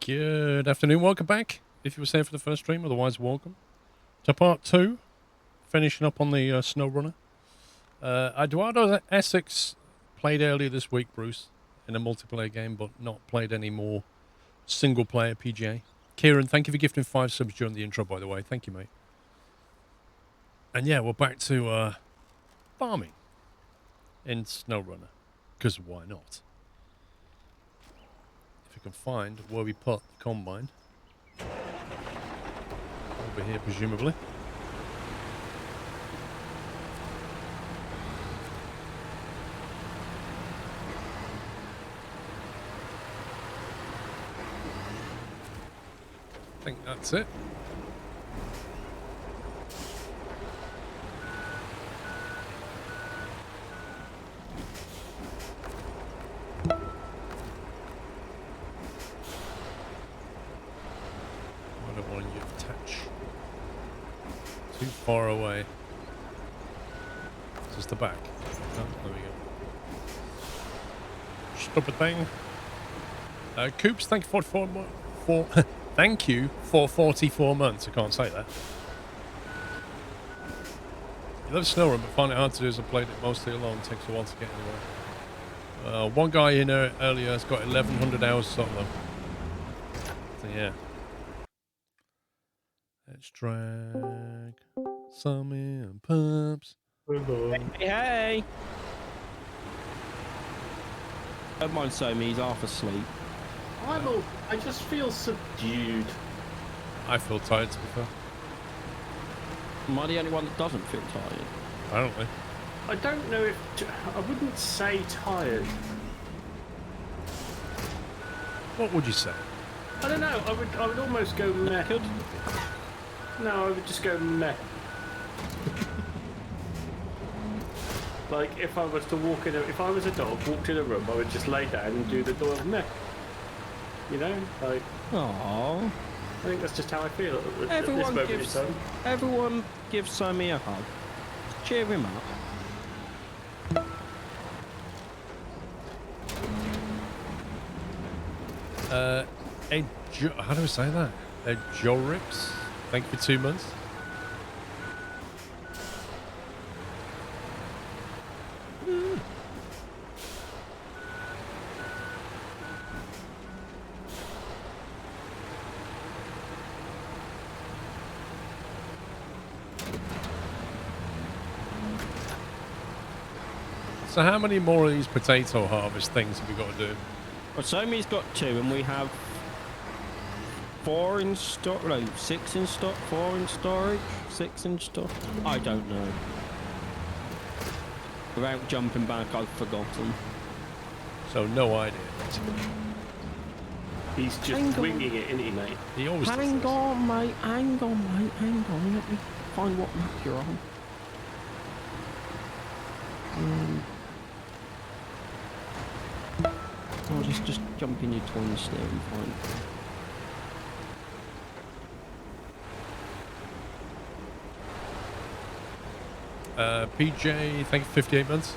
Good afternoon, welcome back. If you were here for the first stream, otherwise welcome to part 2, finishing up on the Snowrunner. Eduardo Essex played earlier this week, Bruce, in a multiplayer game, but not played any more single-player PGA. Kieran, thank you for gifting 5 subs during the intro, by the way. Thank you, mate. And yeah, we're back to farming in Snowrunner, because why not? If we can find where we put the combine. Over here, presumably. I think that's it. I don't want you to touch too far away. Just the back. Oh, there we go. Stupid thing. Coops, thank you for thank you for 44 months. I can't say that. You love Snowrunner, but find it hard to do as I played it mostly alone. It takes a while to get anywhere. One guy in earlier has got 1,100 hours solo. So yeah. Let's drag some in pumps. Hey! Don't mind Somi, he's half asleep. I just feel subdued. I feel tired, to be fair. Am I the only one that doesn't feel tired? Apparently. I don't know if... I wouldn't say tired. What would you say? I don't know. I would almost go meh. Good. No, I would just go meh. Like, if I was to walk in if I was a dog, walked in a room, I would just lay down and do the door meh. You know? Like... Aww. I think that's just how I feel at this Everyone moment in gives, time. everyone gives Somi a hug. Cheer him up. How do I say that? Joe Rips, thank you for 2 months. So how many more of these potato harvest things have we got to do? Well, Somi's got 2 and we have 4 in stock, no, 6 in stock, 4 in storage, 6 in stock. I don't know. Without jumping back, I've forgotten. So no idea. He's just winging it, isn't he, mate? He always does Hang this. on, mate, hang on, mate, hang on. Let me find what map you're on. I'll just jump in your twins there and find. PJ, thank you for 58 months.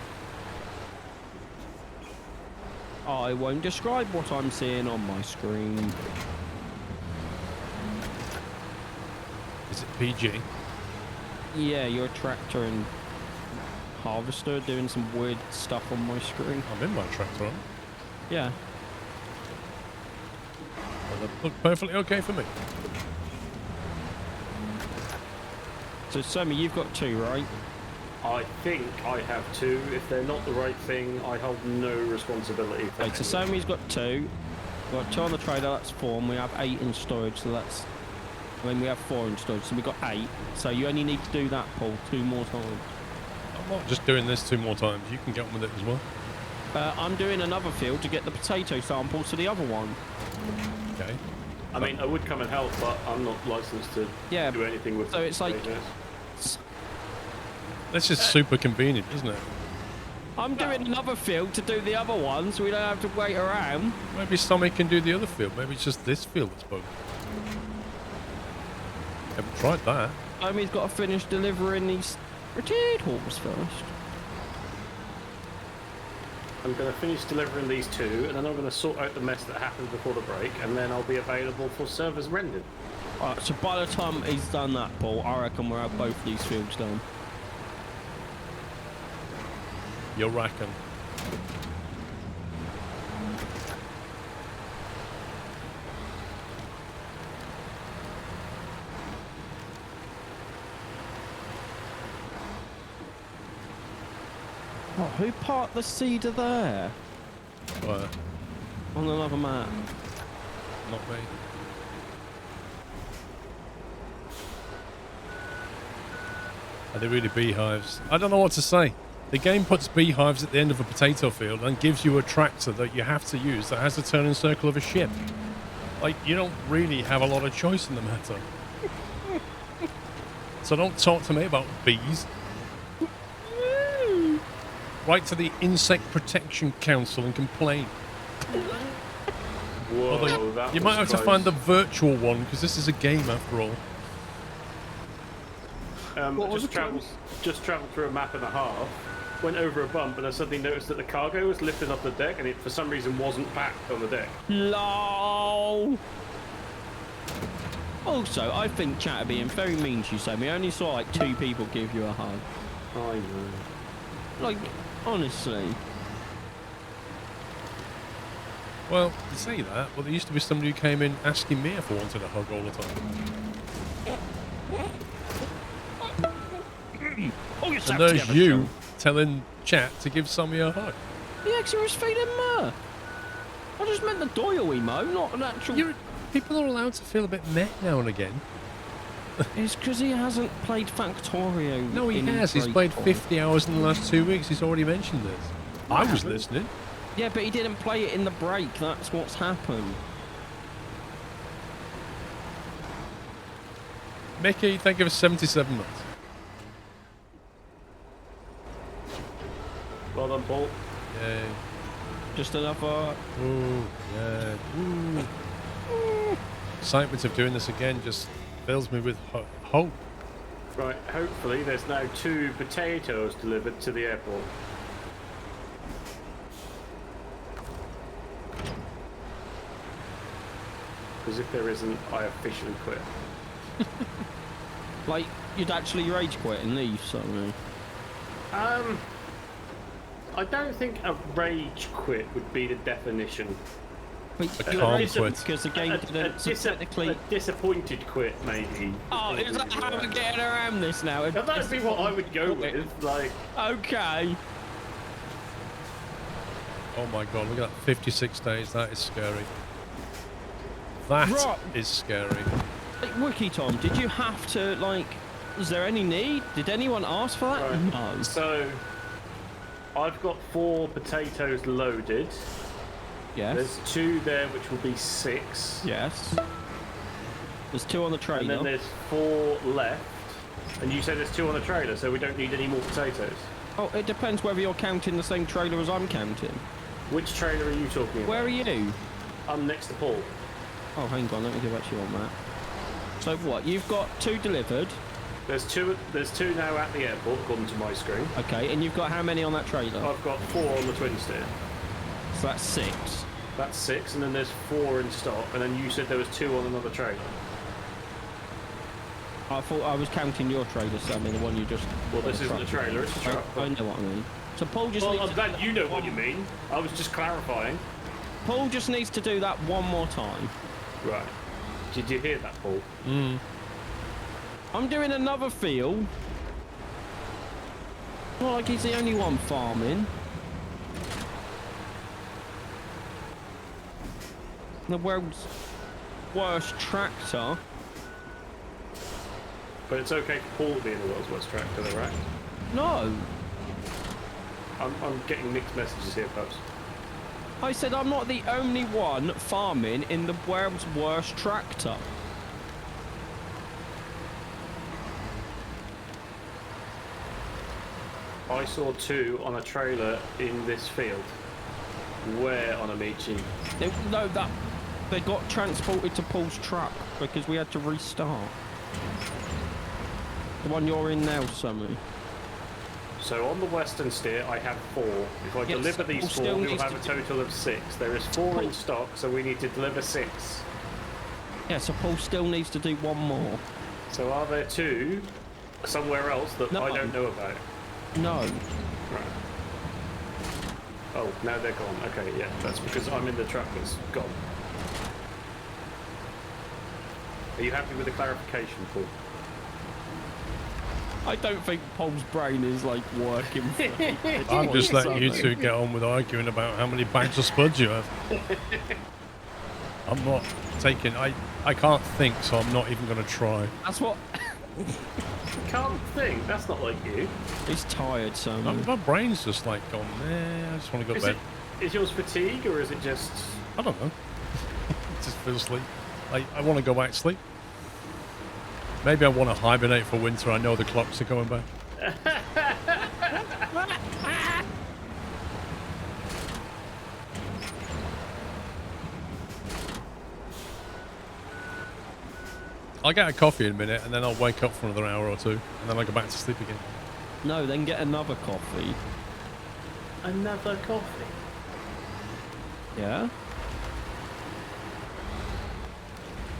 I won't describe what I'm seeing on my screen. Is it PG? Yeah, your tractor and harvester doing some weird stuff on my screen. I'm in my tractor, aren't I? Yeah. Well, that looked perfectly okay for me. So, Somi, you've got 2, right? I think I have 2. If they're not the right thing, I hold no responsibility for Okay, so Somi's got 2. We've got 2 on the trailer, that's 4, and we have 8 in storage, so that's... I mean, we have 4 in storage, so we've got 8. So you only need to do that, Paul, 2 more times. I'm not just doing this 2 more times. You can get on with it as well. I'm doing another field to get the potato samples to the other one. Okay. I mean, I would come and help, but I'm not licensed to do anything with so it's like... That's just super convenient, isn't it? I'm doing another field to do the other one, so we don't have to wait around. Maybe somebody can do the other field. Maybe it's just this field that's broken. Haven't tried that. Somi's got to finish delivering these potatoes first. I'm going to finish delivering these 2, and then I'm going to sort out the mess that happened before the break, and then I'll be available for servers rendered. Alright, so by the time he's done that, Paul, I reckon we'll have both these fields done. You reckon? Oh, who parked the cedar there? What? On another map. Not me. Are they really beehives? I don't know what to say. The game puts beehives at the end of a potato field and gives you a tractor that you have to use that has the turning circle of a ship. Like, you don't really have a lot of choice in the matter. So don't talk to me about bees. Write to the Insect Protection Council and complain. Whoa, Although that you was might have to close. find the virtual one because this is a game after all. What was Just travelled through a map and a half, went over a bump, and I suddenly noticed that the cargo was lifted off the deck, and it for some reason wasn't packed on the deck. LOL. Also, I think chat are being very mean to you, Sam. We only saw like 2 people give you a hug. I know. Like, honestly. Well, you say that, but there used to be somebody who came in asking me if I wanted a hug all the time. Oh, you And there's you telling chat to give Sammy a hug. Yeah, because he was feeding Mer. I just meant the Doyle emo, not an actual... People are allowed to feel a bit meh now and again. It's because he hasn't played Factorio. No, he in has. He's break played time. 50 hours in the last 2 weeks. He's already mentioned this. I was listening. Yeah, but he didn't play it in the break. That's what's happened. Mickey, thank you for 77 months. Well done, Paul. Yay. Just another... Ooh, yeah. Ooh. Excitement of doing this again just fills me with hope. Right, hopefully there's now 2 potatoes delivered to the airport. Because if there isn't, I officially quit. Like, you'd actually rage quit and leave, something. I don't think a rage quit would be the definition. But A you're calm raging quit. because the game didn't... So technically... a disappointed quit, maybe. Oh, is that how we're getting around this now? Now, that'd be what I would go with. Like, Okay. Oh my god, look at that. 56 days. That is scary. That is Right. scary. Like, Wiki Tom, did you have to, like... Was there any need? Did anyone ask for that? Right. No. so I've got 4 potatoes loaded. Yes. There's 2 there, which will be 6. Yes. There's 2 on the And trailer. then there's 4 left. And you said there's 2 on the trailer, so we don't need any more potatoes. Oh, it depends whether you're counting the same trailer as I'm counting. Which trailer are you talking about? Where are you? I'm next to Paul. Oh, hang on, let me get back to you on that. So what? You've got 2 delivered. There's two now at the airport, according to my screen. Okay, and you've got how many on that trailer? I've got 4 on the twin steer. So that's 6. That's 6, and then there's 4 in stock, and then you said there was 2 on another trailer. I thought I was counting your trailer, Sammy, the one you just... Well, this isn't a trailer, it's a truck. I know what I mean. So Paul just Well, needs I'm glad you know what you mean. I was just clarifying. Paul just needs to do that one more time. Right. Did you hear that, Paul? I'm doing another field. Not like he's the only one farming. The world's worst tractor. But it's okay for Paul to be in the world's worst tractor, though, right? No. I'm getting mixed messages here, folks. I said I'm not the only one farming in the world's worst tractor. I saw 2 on a trailer in this field. Where on Amici? No, that they got transported to Paul's truck because we had to restart. The one you're in now, Sammy. So on the western steer, I have 4. If I Yes, deliver these Paul 4, still we'll needs have to a do- total of 6. There is 4 in stock, so we need to deliver 6. Yeah, so Paul still needs to do 1 more. So are there 2 somewhere else that No. I don't know about? No. Right. Oh, now they're gone. Okay, yeah, that's because I'm in the truck that's gone. Are you happy with the clarification, Paul? I don't think Paul's brain is like working. For I'm just letting you something. two get on with arguing about how many bags of spuds you have. I'm not taking... I can't think, so I'm not even going to try. That's what. Can't think. That's not like you. He's tired, so. My brain's just like gone, I just want to go to bed. Is yours fatigue or is it just? I don't know. Just feel asleep. I want to go back to sleep. Maybe I want to hibernate for winter. I know the clocks are going back. I'll get a coffee in a minute, and then I'll wake up for another hour or 2, and then I'll go back to sleep again. No, then get another coffee. Another coffee. Yeah.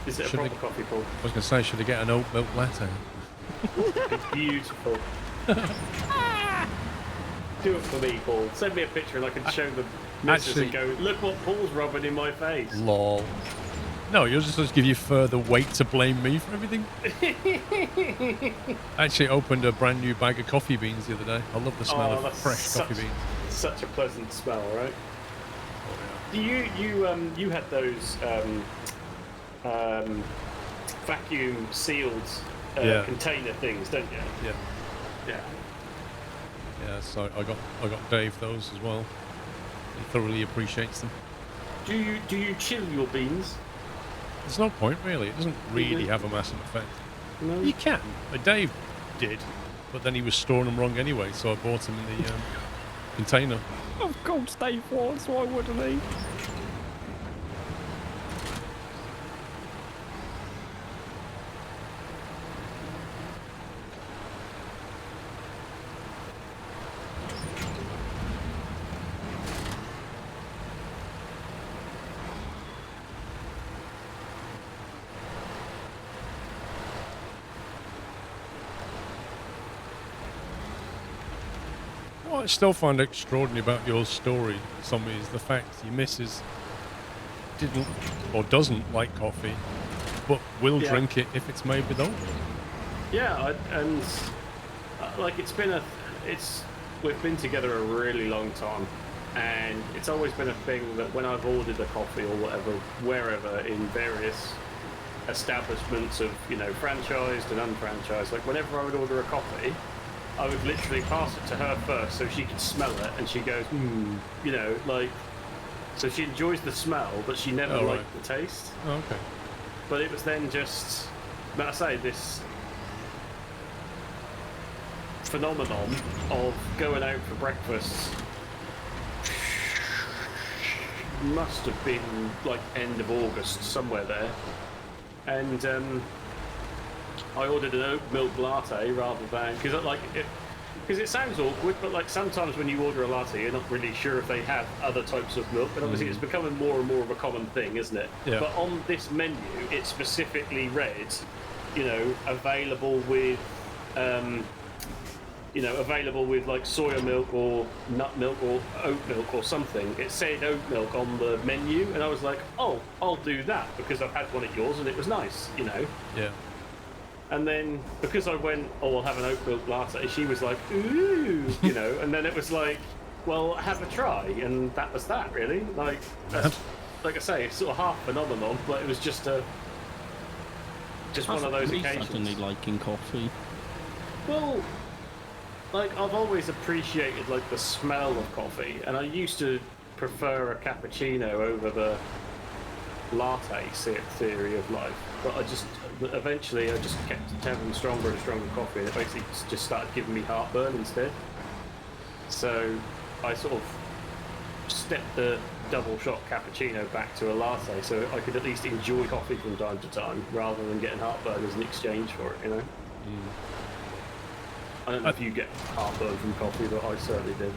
Is it a Should proper I- coffee, Paul? I was going to say, should I get an oat milk latte? It's beautiful. Do it for me, Paul. Send me a picture and I can show the missus and go, look what Paul's rubbing in my face. Lol. No, you'll just give you further weight to blame me for everything. I actually opened a brand new bag of coffee beans the other day. I love the smell of that's fresh coffee beans. Such a pleasant smell, right? Do you had those vacuum sealed container things, don't you? Yeah. Yeah. Yeah, so I got Dave those as well. He thoroughly appreciates them. Do you chill your beans? There's no point really. It doesn't really have a massive effect. No. You can. Dave did, but then he was storing them wrong anyway, so I bought them in the container. Of course, Dave was. Why wouldn't he? What I still find extraordinary about your story, Tommy, is the fact your missus didn't or doesn't like coffee, but will drink it if it's made with oat. Yeah, like we've been together a really long time, and it's always been a thing that when I've ordered a coffee or whatever, wherever in various establishments of, franchised and unfranchised, like whenever I would order a coffee, I would literally pass it to her first so she could smell it, and she goes, so she enjoys the smell, but she never liked the taste. Oh, okay. But it was then just, like I say, this phenomenon of going out for breakfast must have been like end of August, somewhere there. And I ordered an oat milk latte rather than, because it sounds awkward, but like sometimes when you order a latte, you're not really sure if they have other types of milk. And obviously, it's becoming more and more of a common thing, isn't it? Yeah. But on this menu, it specifically read, available with, available with like soya milk or nut milk or oat milk or something. It said oat milk on the menu, and I was like, oh, I'll do that because I've had one at yours and it was nice, Yeah. And then because I went, oh, I'll have an oat milk latte, she was like, ooh, and then it was like, well, have a try, and that was that, really. Like, that's, like I say, it's sort of half phenomenon, but it was just one of those occasions. Suddenly liking coffee. Well, like I've always appreciated like the smell of coffee, and I used to prefer a cappuccino over the latte theory of life, but eventually I just kept having stronger and stronger coffee, and it basically just started giving me heartburn instead. So I sort of stepped the double shot cappuccino back to a latte, so I could at least enjoy coffee from time to time rather than getting heartburn as an exchange for it, I don't know if you get heartburn from coffee, but I certainly did.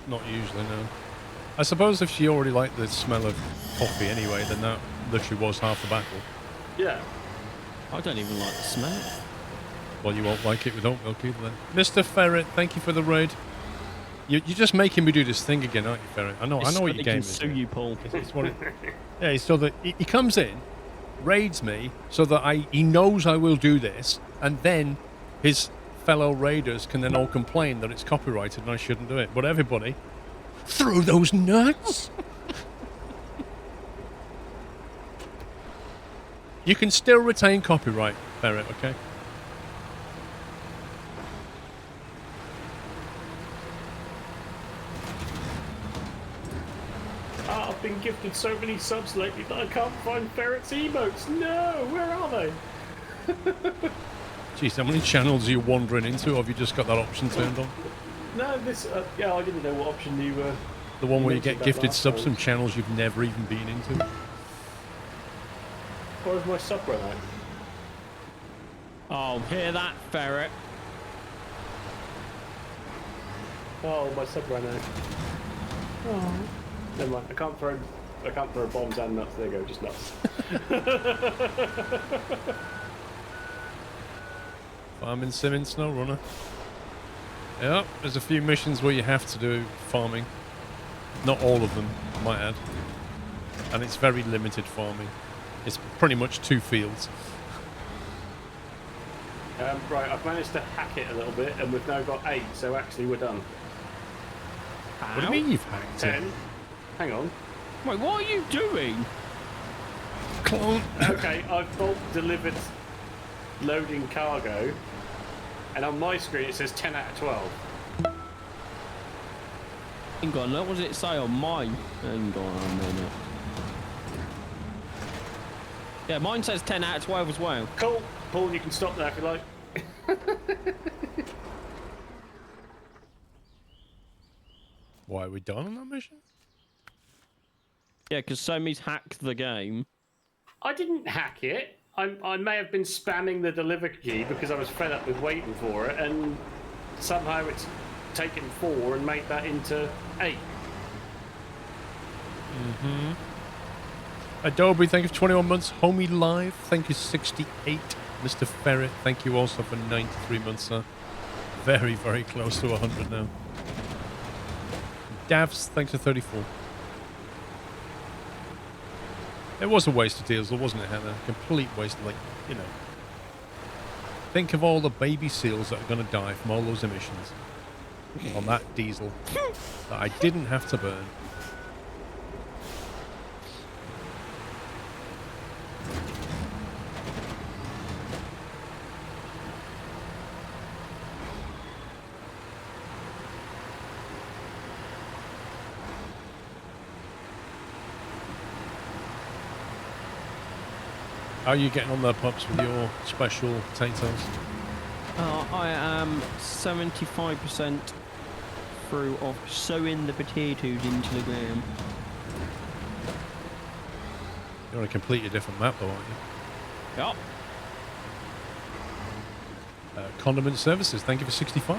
Not usually, no. I suppose if she already liked the smell of coffee anyway, then that literally was half the battle. Yeah. I don't even like the smell. Well, you won't like it with oat milk either then. Mr. Ferret, thank you for the raid. You're just making me do this thing again, aren't you, Ferret? I know what your game is. Sue you, Paul. It's what it, yeah, so that he comes in, raids me, so that he knows I will do this, and then his fellow raiders can then all complain that it's copyrighted and I shouldn't do it. But everybody, throw those nuts! You can still retain copyright, Ferret, okay? I've been gifted so many subs lately that I can't find Ferret's emotes. No, where are they? Jeez, how many channels are you wandering into, or have you just got that option turned on? No, this. Yeah, I didn't know what option you were. The one where you get mentioned that gifted last subs time. from channels you've never even been into? Or is my sub run out? Oh, hear that, ferret? Oh, my sub ran out. Oh. Never mind. I can't throw bombs and nuts. There you go, just nuts. Farming sim in Snowrunner. Yep, there's a few missions where you have to do farming. Not all of them, I might add. And it's very limited farming. It's pretty much 2 fields. Right, I've managed to hack it a little bit, and we've now got 8. So actually, we're done. What do you mean you've hacked 10. it? Hang on. Wait, what are you doing? Clone. Okay, I've bulk delivered loading cargo, and on my screen it says 10 out of 12. Hang on, what does it say on mine? Hang on a minute. Yeah, mine says 10 out of 12 as well. Cool. Paul, you can stop there if you like. Why are we done on that mission? Yeah, because Somi's hacked the game. I didn't hack it. I may have been spamming the deliver key because I was fed up with waiting for it, and somehow it's taken 4 and made that into 8. Mm-hmm. Adobe, thank you for 21 months. Homie Live, thank you 68. Mr. Ferret, thank you also for 93 months, sir. Very, very close to 100 now. Davs, thanks for 34. It was a waste of diesel, wasn't it, Hannah? Complete waste of, like, you know. Think of all the baby seals that are going to die from all those emissions on that diesel that I didn't have to burn. How are you getting on there, pups, with your special potatoes? I am 75% through of sowing the potatoes into the ground. You're on a completely different map, though, aren't you? Yup. Condiment Services, thank you for 65.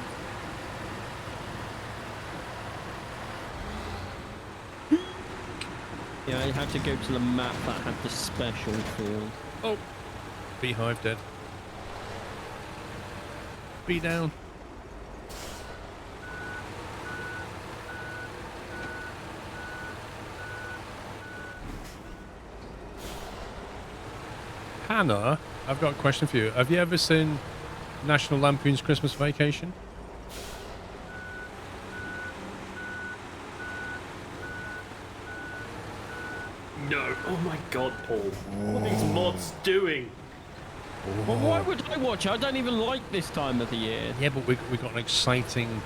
Yeah, I had to go to the map that had the special field. Oh, Beehive dead. Bee down. Hannah, I've got a question for you. Have you ever seen National Lampoon's Christmas Vacation? No. Oh my god, Paul. What are these mods doing? Well, why would I watch it? I don't even like this time of the year. Yeah, but we got an exciting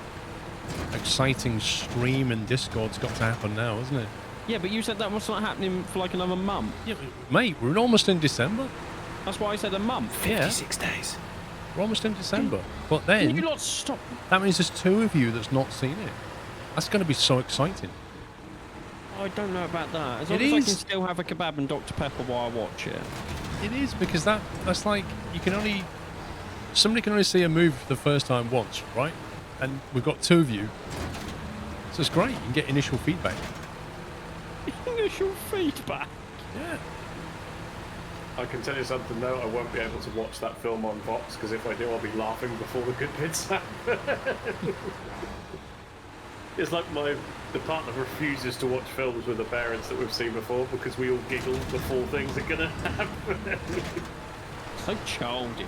stream and Discord's got to happen now, isn't it? Yeah, but you said that was not happening for like another month. Yeah, mate, we're almost in December. That's why I said a month. 56 days. We're almost in December. But then, You lot stop. that means there's 2 of you that's not seen it. That's going to be so exciting. I don't know about that. As long It as I is. can still have a kebab and Dr. Pepper while I watch it. It is, because that's like, you can only somebody can only see a movie for the first time once, right? And we've got 2 of you. So it's great. You can get initial feedback. Initial feedback? Yeah. I can tell you something though, I won't be able to watch that film on Vox because if I do, I'll be laughing before the good bits happen. It's like the partner refuses to watch films with the parents that we've seen before because we all giggle before things are gonna happen. So childish.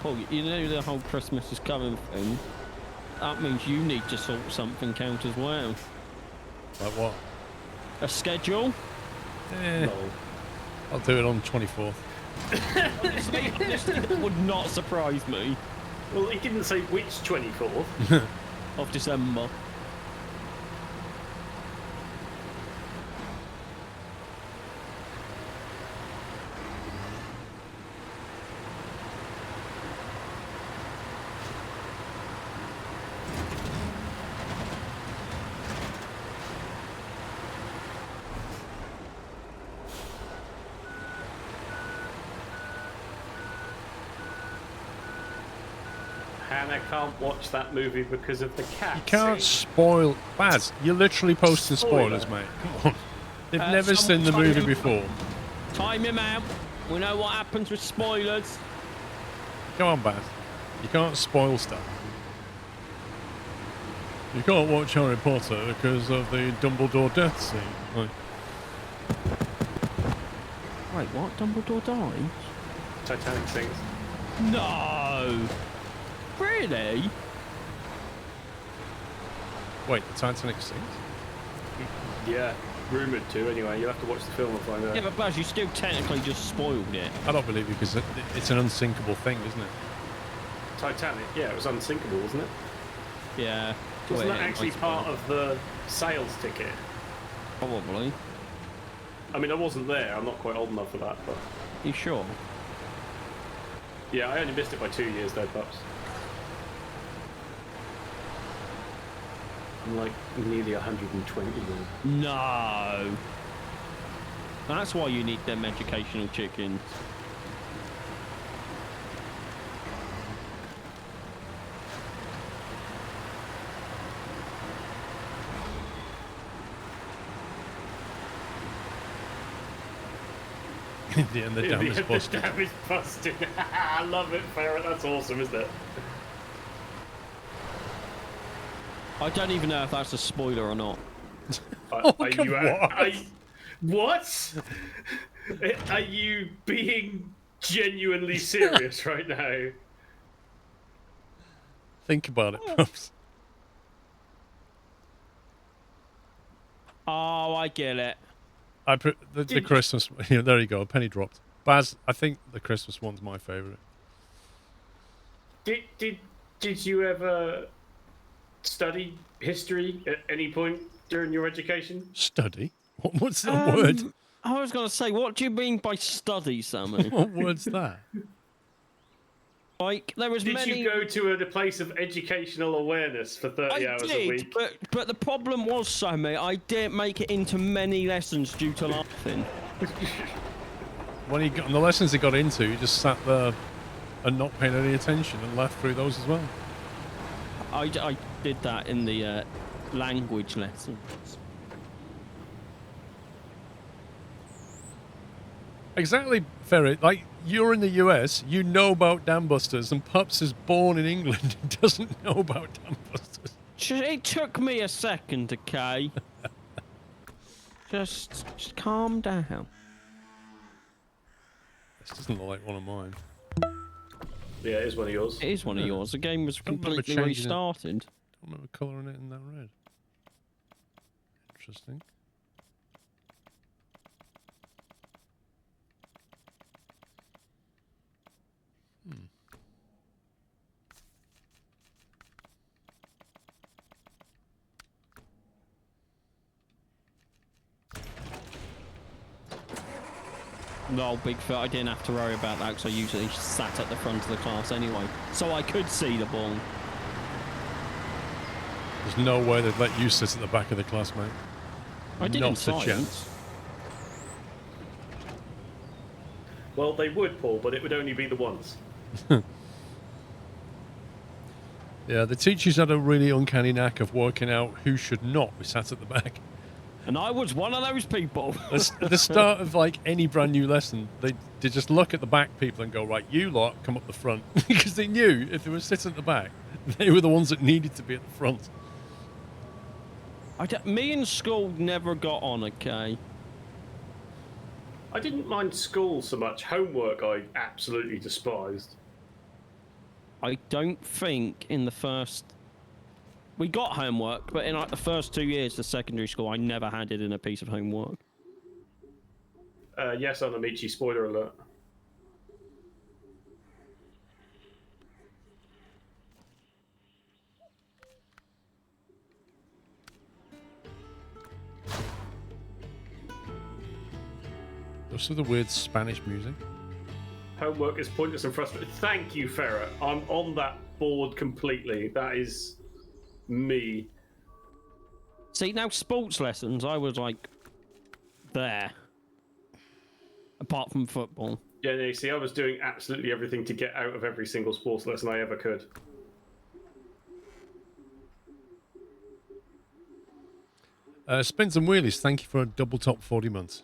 Paul, you know the whole Christmas is coming thing? That means you need to sort something out as well. Like what? A schedule? No. I'll do it on 24th. Honestly, that would not surprise me. Well, he didn't say which 24th. Of December. Hannah can't watch that movie because of the cat. You can't spoil... Baz, you're literally posting spoilers, mate. Come on. They've never seen the movie before. Time him out. We know what happens with spoilers. Come on, Baz. You can't spoil stuff. You can't watch Harry Potter because of the Dumbledore death scene. Like, Wait, what? Dumbledore died? Titanic sings. No! Really? wait, the Titanic sinks? Yeah, rumoured to anyway. You'll have to watch the film and find out. Yeah, but Baz, you still technically just spoiled it. I don't believe you because it's an unsinkable thing, isn't it? Titanic, yeah, it was unsinkable, wasn't it? Yeah. Wasn't that Wait, actually I part suppose. of the sales ticket? Probably. I mean, I wasn't there. I'm not quite old enough for that, but You sure? yeah, I only missed it by 2 years though, perhaps. I'm like nearly 120 now. No. That's why you need them educational chickens. In the end, the dam is busted. The dam is busted. I love it, Ferret. That's awesome, isn't it? I don't even know if that's a spoiler or not. Oh, Are come you? on. What? Are you being genuinely serious right now? Think about it, Pops. Oh, I get it. I put the Christmas. Yeah, there you go. A penny dropped. Baz, I think the Christmas one's my favourite. Did you ever study history at any point during your education? Study? What's that word? I was going to say, what do you mean by study, Sammy? What word's that? Like, there was Did many... you go to a place of educational awareness for 30 I hours did, a week? but the problem was, Sammy, I didn't make it into many lessons due to laughing. When he got on the lessons he got into, he just sat there and not paying any attention and laughed through those as well. I did that in the language lessons. Exactly, Ferret. Like, you're in the US, you know about dam busters, and Pups is born in England and doesn't know about dam busters. It took me a second, okay? just calm down. This doesn't look like one of mine. Yeah, it is one of yours. It is one of yours. The game was Don't remember completely changing it. restarted. I don't remember colouring it in that red. Interesting. No, big foot. I didn't have to worry about that because I usually sat at the front of the class anyway, so I could see the ball. There's no way they'd let you sit at the back of the class, mate. I did Not in a science. chance. Well, they would, Paul, but it would only be the ones. Yeah, the teachers had a really uncanny knack of working out who should not be sat at the back. And I was one of those people. At the start of like any brand new lesson, they just look at the back people and go, right, you lot come up the front. Because they knew if they were sitting at the back, they were the ones that needed to be at the front. Me and school never got on, okay? I didn't mind school so much. Homework I absolutely despised. I don't think in the first... We got homework, but in like the first 2 years of secondary school, I never handed in a piece of homework. Yes, on Amici, spoiler alert. Those are the weird Spanish music. Homework is pointless and frustrating. Thank you, Ferret. I'm on that board completely. That is me. See, now sports lessons, I was like there. Apart from football. Yeah, no, you see, I was doing absolutely everything to get out of every single sports lesson I ever could. Spins and Wheelies, thank you for a double top 40 months.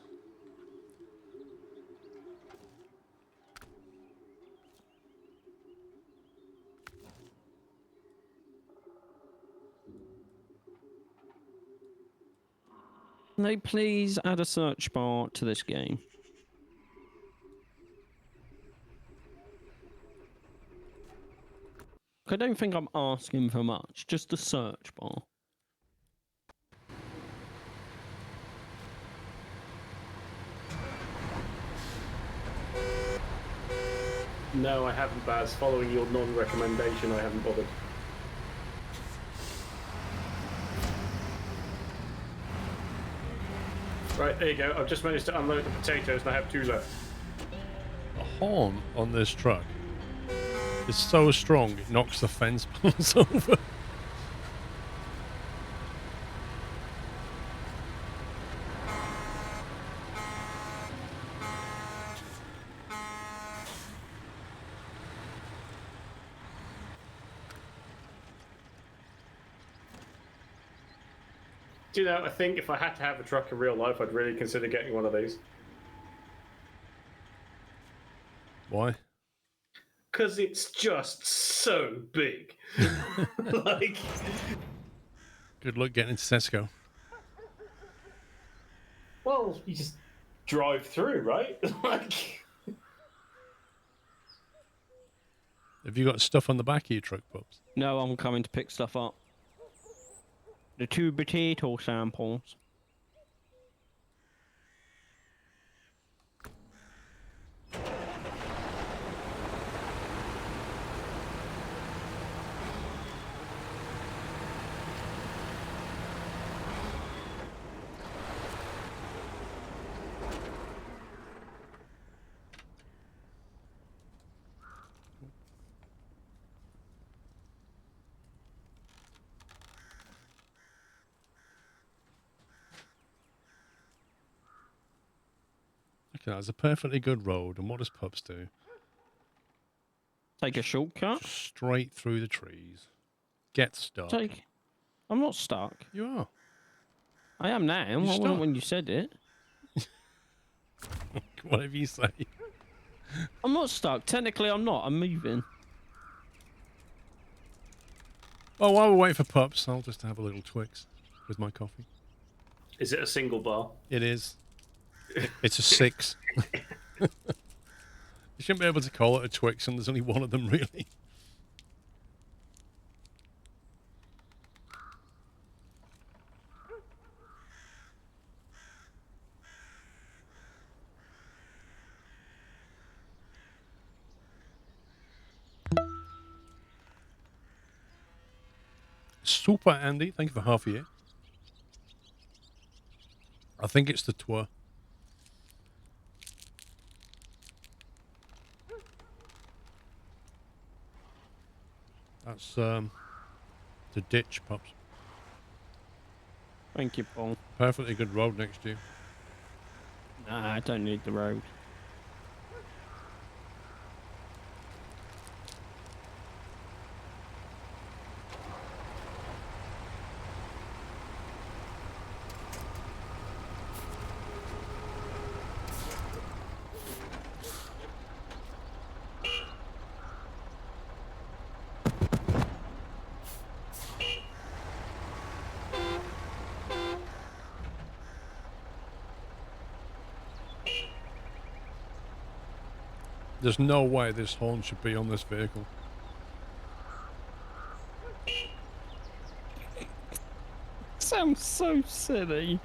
Can they please add a search bar to this game? I don't think I'm asking for much, just a search bar. No, I haven't, Baz. Following your non-recommendation, I haven't bothered. Right, there you go. I've just managed to unload the potatoes and I have 2 left. The horn on this truck is so strong it knocks the fence posts over. Do you know, I think if I had to have a truck in real life, I'd really consider getting one of these. Why? Because it's just so big. Like... Good luck getting into Tesco. Well, you just drive through, right? Like... Have you got stuff on the back of your truck, Pups? No, I'm coming to pick stuff up. The 2 potato samples. Okay, that's a perfectly good road, and what does Pups do? Take a shortcut. Just straight through the trees. Get stuck. I'm not stuck. You are. I am now. I wasn't stuck. when you said it. Whatever you say. I'm not stuck. Technically, I'm not. I'm moving. Well, while we're waiting for Pups, I'll just have a little Twix with my coffee. Is it a single bar? It is. It's a 6. You shouldn't be able to call it a Twix, and there's only one of them, really. Super, Andy. Thank you for half a year. I think it's the tour. That's the ditch, Pups. Thank you, Paul. Perfectly good road next to you. Nah, I don't need the road. There's no way this horn should be on this vehicle. Sounds so silly.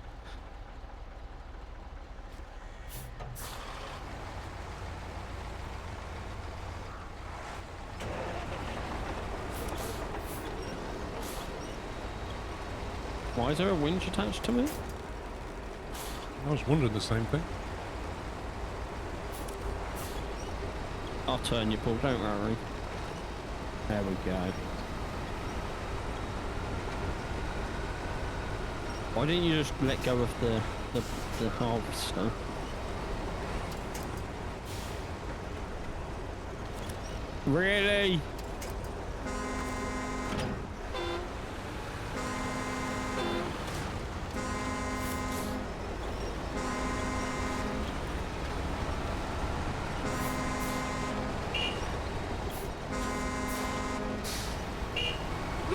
Why is there a winch attached to me? I was wondering the same thing. I'll turn you, Paul, don't worry. There we go. Why didn't you just let go of the harvester? Really?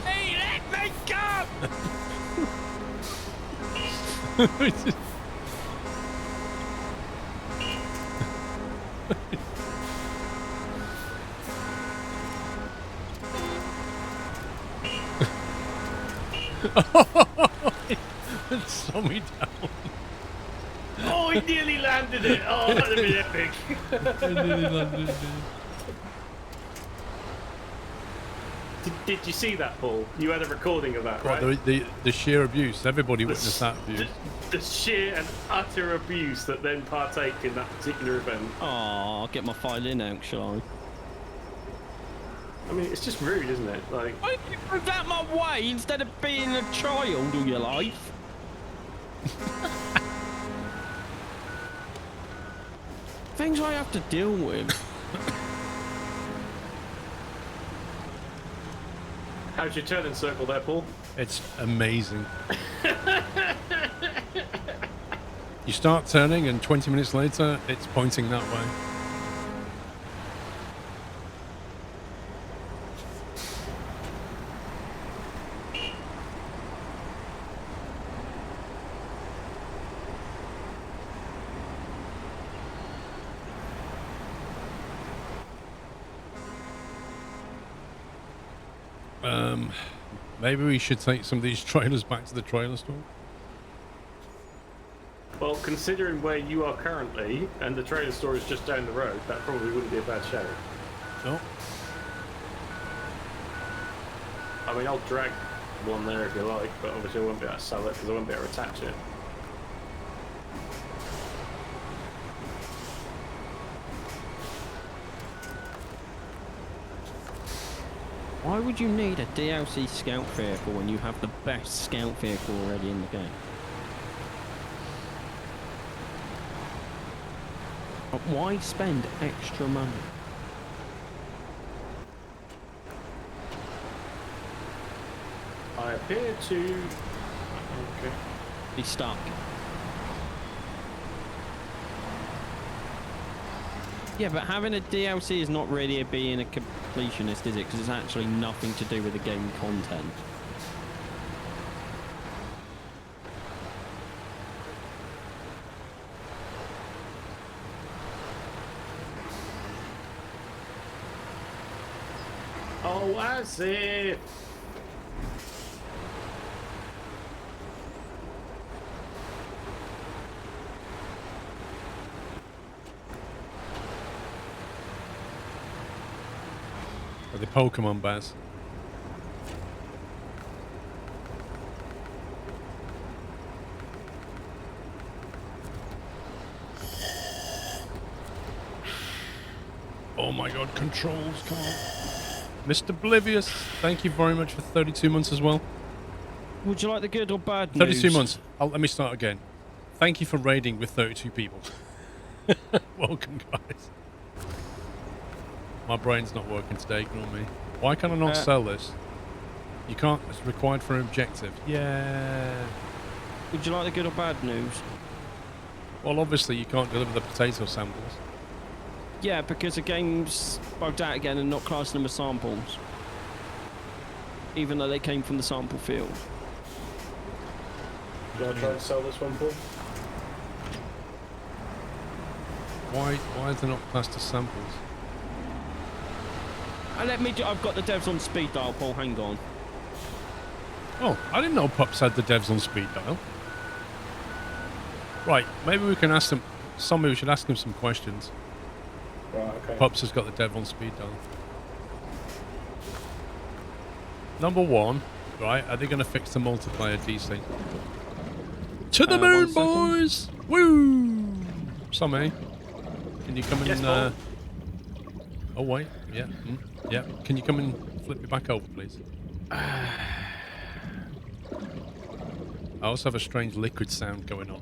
Hey, let me go! It saw me down. Oh, he nearly landed it. Oh, that'd be epic. I nearly landed it. Did you see that, Paul? You had a recording of that, right? What, the sheer abuse. Everybody witnessed that abuse. The sheer and utter abuse that then partake in that particular event. Oh, I'll get my file in out, shall I mean, it's just rude, isn't it? Like, I? Why did you move out my way instead of being a child all your life? Things I have to deal with. how's your turning circle there, Paul? It's amazing. You start turning and 20 minutes later, it's pointing that way. Maybe we should take some of these trailers back to the trailer store. Well, considering where you are currently, and the trailer store is just down the road, that probably wouldn't be a bad show. No. I mean, I'll drag one there if you like, but obviously I won't be able to sell it because I won't be able to attach it. Why would you need a DLC scout vehicle when you have the best scout vehicle already in the game? Why spend extra money? I appear to... Okay. Be stuck. Yeah, but having a DLC is not really being a completionist, is it? Because it's actually nothing to do with the game content. Oh, as if... Are they Pokemon Baz? Oh my god, controls, come on. Mr. Oblivious, thank you very much for 32 months as well. Would you like the good or bad 32 news? months. Let me start again. Thank you for raiding with 32 people. Welcome, guys. My brain's not working today, ignore me. Why can I not sell this? You can't, it's required for an objective. Yeah. Would you like the good or bad news? Well, obviously you can't deliver the potato samples. Yeah, because the game's bugged out again and not classing them as samples. Even though they came from the sample field. Do you want to try and sell this one, Paul? Why is there not classed as samples? I've got the devs on speed dial, Paul. Hang on. Oh, I didn't know Pups had the devs on speed dial. Right, maybe we can ask them. Somebody we should ask him some questions. Right, okay. Pups has got the dev on speed dial. Number one, right? Are they going to fix the multiplayer DC? To the moon, 1 second. boys! Woo! Sammy, can you come in? Yes, Paul? Oh wait, yeah, yeah. Can you come and flip me back over, please? I also have a strange liquid sound going on.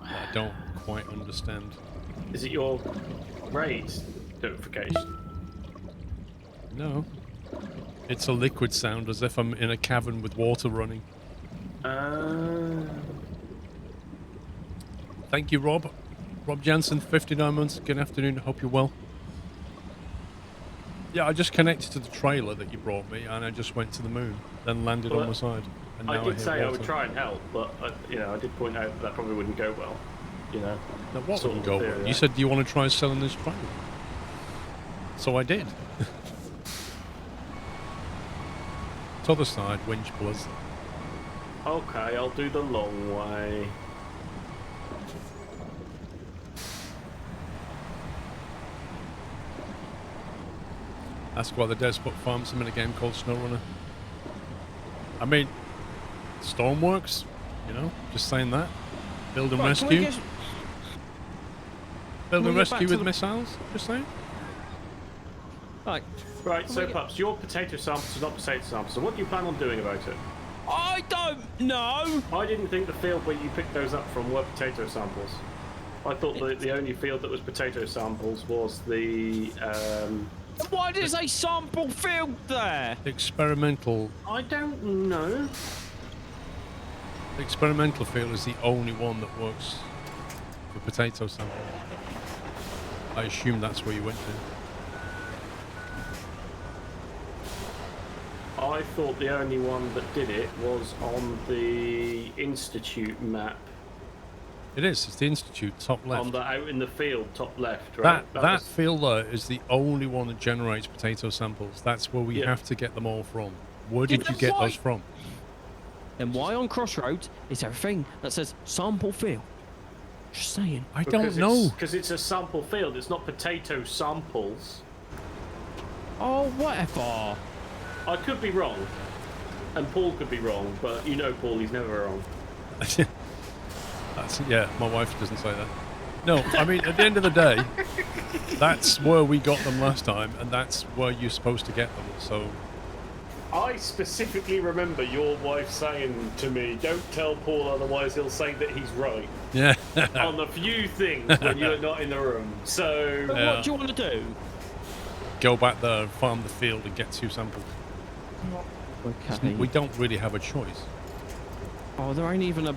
I don't quite understand. Is it your raise notification? No. It's a liquid sound, as if I'm in a cavern with water running. Thank you, Rob. Rob Jansen, 59 months. Good afternoon. Hope you're well. Yeah, I just connected to the trailer that you brought me, and I just went to the moon, then landed on my side. And now I did hit say I would water. try and help, but I did point out that probably wouldn't go well. Now, what sort wouldn't of go theory, well? yeah. You said, do you want to try selling this trailer? So I did. T'other side, winch plus. Okay, I'll do the long way. Ask why the devs put farm sim in a game called Snowrunner. I mean, Stormworks, you know, just saying that. Build and Right, can we rescue. get- Build can and we get back rescue to with the- missiles, just saying. Right. Right, Can so we get- Pups, your potato samples are not potato samples, so what do you plan on doing about it? I don't know. I didn't think the field where you picked those up from were potato samples. I thought that the only field that was potato samples was the, Why does a sample field there? Experimental. I don't know. The experimental field is the only one that works for potato sample. I assume that's where you went to. I thought the only one that did it was on the Institute map. It is. It's the Institute, top left. On the out in the field, top left, right? That was- field there is the only one that generates potato samples. That's where we Yeah. have to get them all from. Where Yeah, did you but get why? those from? And why on Crossroads is there a thing that says sample field? Just saying. I don't because know. Because it's a sample field. It's not potato samples. Oh, whatever. I could be wrong, and Paul could be wrong, but you know Paul, he's never wrong. Yeah, my wife doesn't say that. No, I mean, at the end of the day, that's where we got them last time, and that's where you're supposed to get them. So, I specifically remember your wife saying to me, "Don't tell Paul, otherwise he'll say that he's right." yeah. On a few things when you're not in the room. So But Yeah. what do you want to do? Go back there, farm the field, and get 2 samples. Okay. We don't really have a choice. Oh, there ain't even a...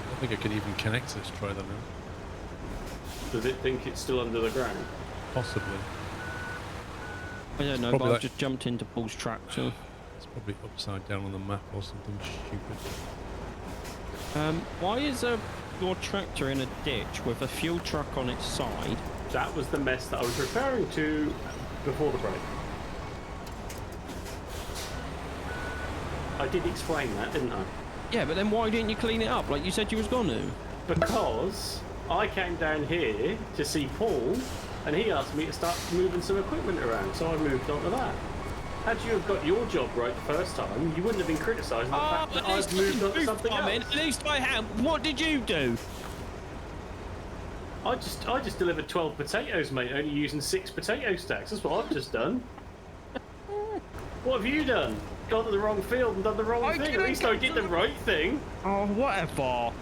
I don't think I can even connect this trailer now. does it think it's still under the ground? Possibly. I don't know, Probably but I've like- just jumped into Paul's tractor. It's probably upside down on the map or something stupid. Why is your tractor in a ditch with a fuel truck on its side? That was the mess that I was referring to before the break. I did explain that, didn't I? Yeah, but then why didn't you clean it up like you said you was going to? Because I came down here to see Paul, and he asked me to start moving some equipment around, so I moved on to that. Had you have got your job right the first time, you wouldn't have been criticising the fact that I've moved on to something else. At least I have. What did you do? I just delivered 12 potatoes, mate, only using 6 potato stacks. That's what I've just done. What have you done? Gone to the wrong field and done the wrong thing. At least I did the right thing. Oh, whatever.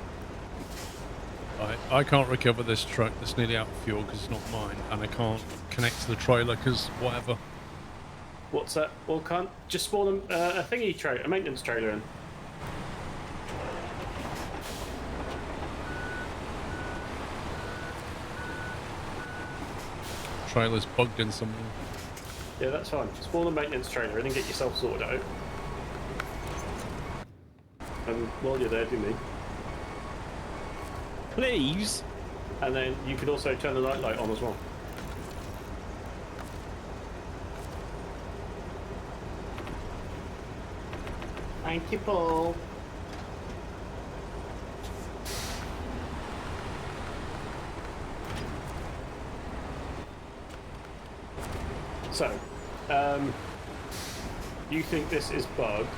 I can't recover this truck that's nearly out of fuel because it's not mine, and I can't connect to the trailer because whatever. What's that? Well, can't just spawn a thingy trailer, a maintenance trailer in. Trailer's bugged in somewhere. Yeah, that's fine. Spawn a maintenance trailer in and get yourself sorted out. And while you're there, do me. Please. And then you could also turn the night light on as well. Thank you, Paul. So, you think this is bugged?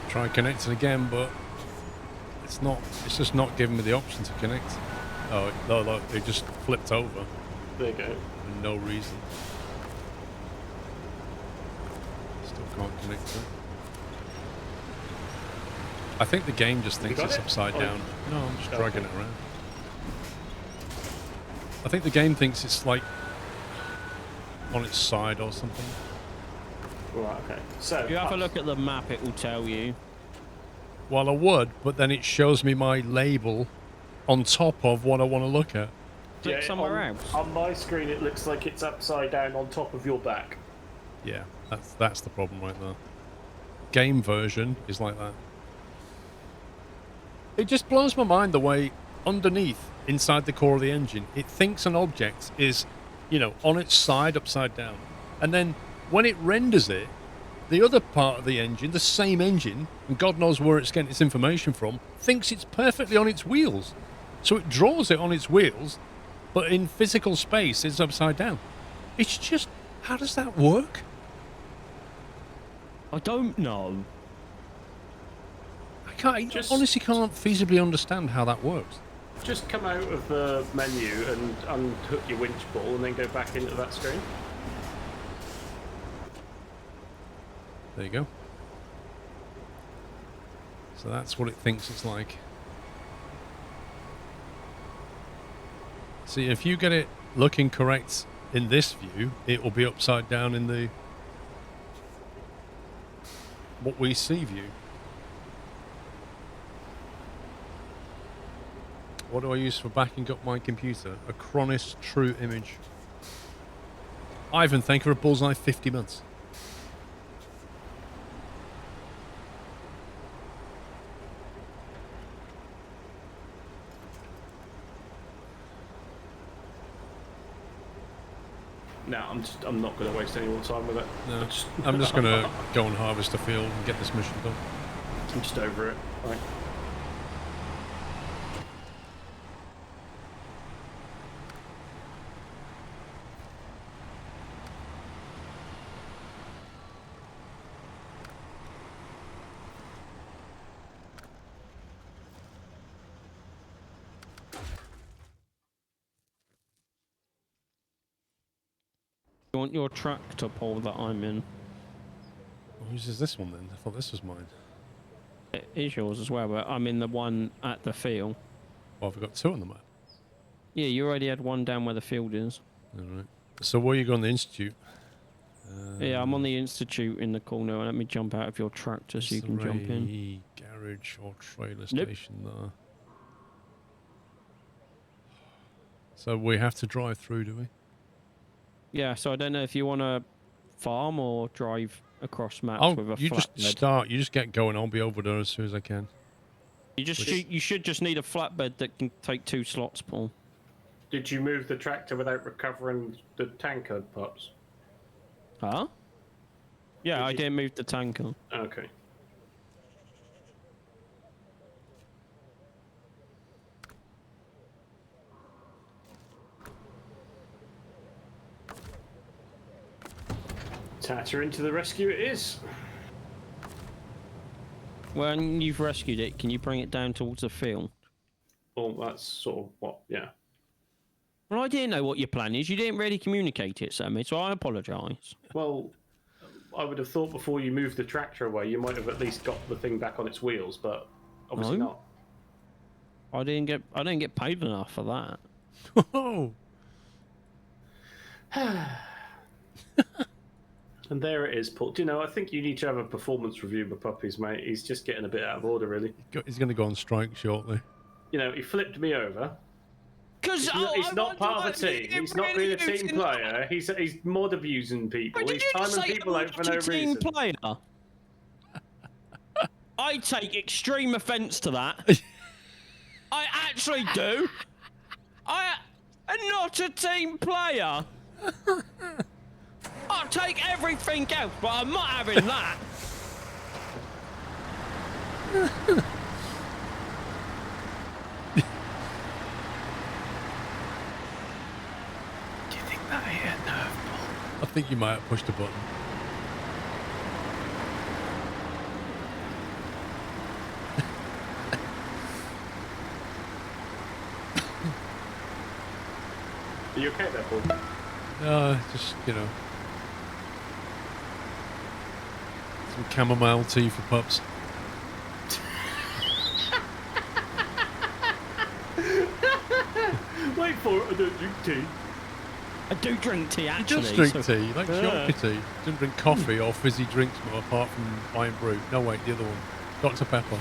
Try connecting again, but it's not. It's just not giving me the option to connect. Oh, no, look, it just flipped over There you go. for no reason. Still can't connect to it. I think the game just thinks got it's it? upside Oh, down. No, I'm just okay. dragging it around. I think the game thinks it's like on its side or something. Right, okay. So, If you have a look at the map, it will tell you. Well, I would, but then it shows me my label on top of what I want to look at. Click somewhere else. On my screen, it looks like it's upside down on top of your back. Yeah, that's the problem right there. Game version is like that. It just blows my mind the way underneath, inside the core of the engine, it thinks an object is, you know, on its side, upside down. And then when it renders it, the other part of the engine, the same engine, and God knows where it's getting its information from, thinks it's perfectly on its wheels. So it draws it on its wheels, but in physical space, it's upside down. It's just, how does that work? I don't know. I honestly can't feasibly understand how that works. Just come out of the menu and unhook your winch ball and then go back into that screen. There you go. So that's what it thinks it's like. See, if you get it looking correct in this view, it will be upside down in the what we see view. What do I use for backing up my computer? A Chronis True Image. Ivan, thank you for a bullseye 50 months. No, I'm not going to waste any more time with it. No, I'm just going to go and harvest a field and get this mission done. I'm just over it. Right. You want your tractor pull that I'm in? Whose is this one then? I thought this was mine. It is yours as well, but I'm in the one at the field. Well, I've got two on the map. Yeah, you already had one down where the field is. All right. So where you go on the institute? Yeah, I'm on the institute in the corner. Let me jump out of your tractor so you can jump in. Garage or trailer Nope. station there. So we have to drive through, do we? Yeah, so I don't know if you want to farm or drive across maps Oh, with a you just flatbed. start. You just get going. I'll be over there as soon as I can. You should just need a flatbed that can take 2 slots, Paul. Did you move the tractor without recovering the tanker parts? Huh? Yeah, Did I you- didn't move the tanker. Okay. Tatter into the rescue it is. When you've rescued it, can you bring it down towards the field? Well, that's sort of what, yeah. Well, I didn't know what your plan is. You didn't really communicate it, Sammy, so I apologise. Well, I would have thought before you moved the tractor away, you might have at least got the thing back on its wheels, but obviously No. not. I didn't get paid enough for that. Oh, And there it is, Paul. Do you know, I think you need to have a performance review of puppies, mate. He's just getting a bit out of order, really. he's going to go on strike shortly. You know, he flipped me over. Because He's not part of the team. He's not being a team player. He's mod abusing people. He's timing people out for no reason. Player? I take extreme offence to that. I actually do. I'm not a team player. I'll take everything else, but I'm not having that. Do you think that hit a nerve ball? I think you might have pushed a button. Are you okay there, Paul? Just, you know. Some chamomile tea for pups. Wait for it, I don't drink tea. I do drink tea, He actually. does drink so- tea. He likes yolky tea. Doesn't drink coffee or fizzy drinks apart from Iron Brew. No, wait, the other one. Dr. Pepper.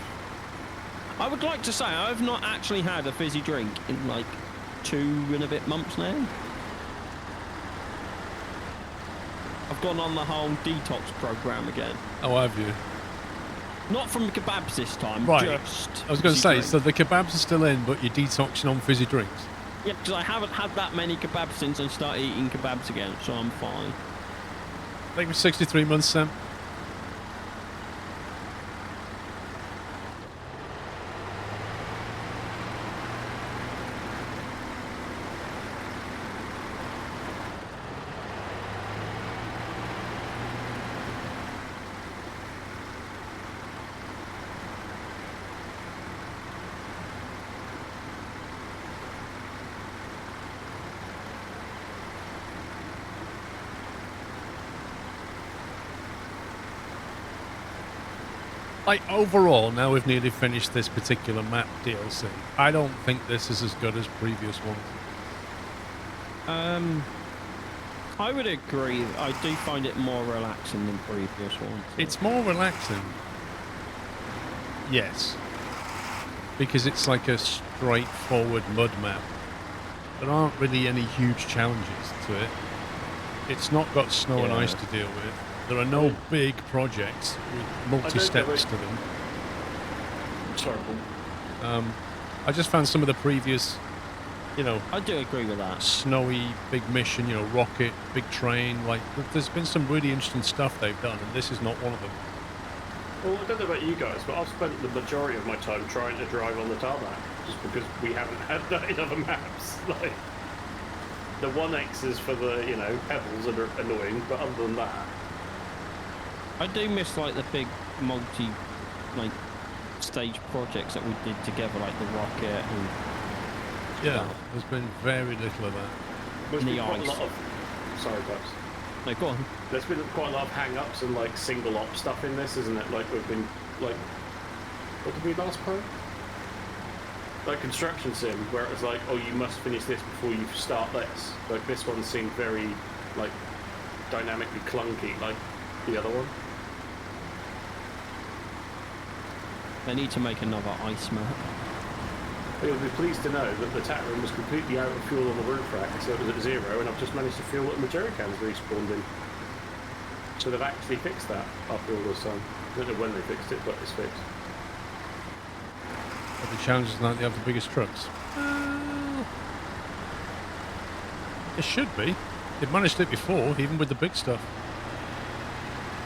I would like to say I've not actually had a fizzy drink in like 2 and a bit months now. I've gone on the whole detox program again. Oh, have you? Not from kebabs this time, Right. just I was going to fizzy say, drink. so the kebabs are still in, but you're detoxing on fizzy drinks. Yeah, because I haven't had that many kebabs since I started eating kebabs again, so I'm fine. Thank you for 63 months, Sam. Like, overall, now we've nearly finished this particular map DLC, I don't think this is as good as previous ones. I would agree. I do find it more relaxing than previous ones. It's more relaxing. Yes. Because it's like a straightforward mud map. There aren't really any huge challenges to it. It's not got snow and Yeah. ice to deal with. There are no big projects with multi-steps to them. Sorry, Paul. I just found some of the previous, you know, I do agree with that. snowy big mission, you know, rocket, big train, like there's been some really interesting stuff they've done, and this is not one of them. Well, I don't know about you guys, but I've spent the majority of my time trying to drive on the tarmac, just because we haven't had that in other maps. Like, the 1Xs for the, you know, pebbles are annoying, but other than that, I do miss like the big like stage projects that we did together, like the rocket and Yeah, there's been very little of that. there's The been quite a ice. lot of... Sorry, guys. no, go on. There's been quite a lot of hang-ups and, like, single-op stuff in this, isn't it? Like, we've been, like... What did we last play? Like Construction Sim, where it was like, oh, you must finish this before you start this. Like, this one seemed very, like, dynamically clunky, like the other one. They need to make another ice map. You'll be pleased to know that the tap room was completely out of fuel on the roof rack, so it was at 0, and I've just managed to fuel it and the jerry cans respawned in. So they've actually fixed that after all this time. I don't know when they fixed it, but it's fixed. But the challenge is not they have the biggest trucks. It should be. They've managed it before, even with the big stuff.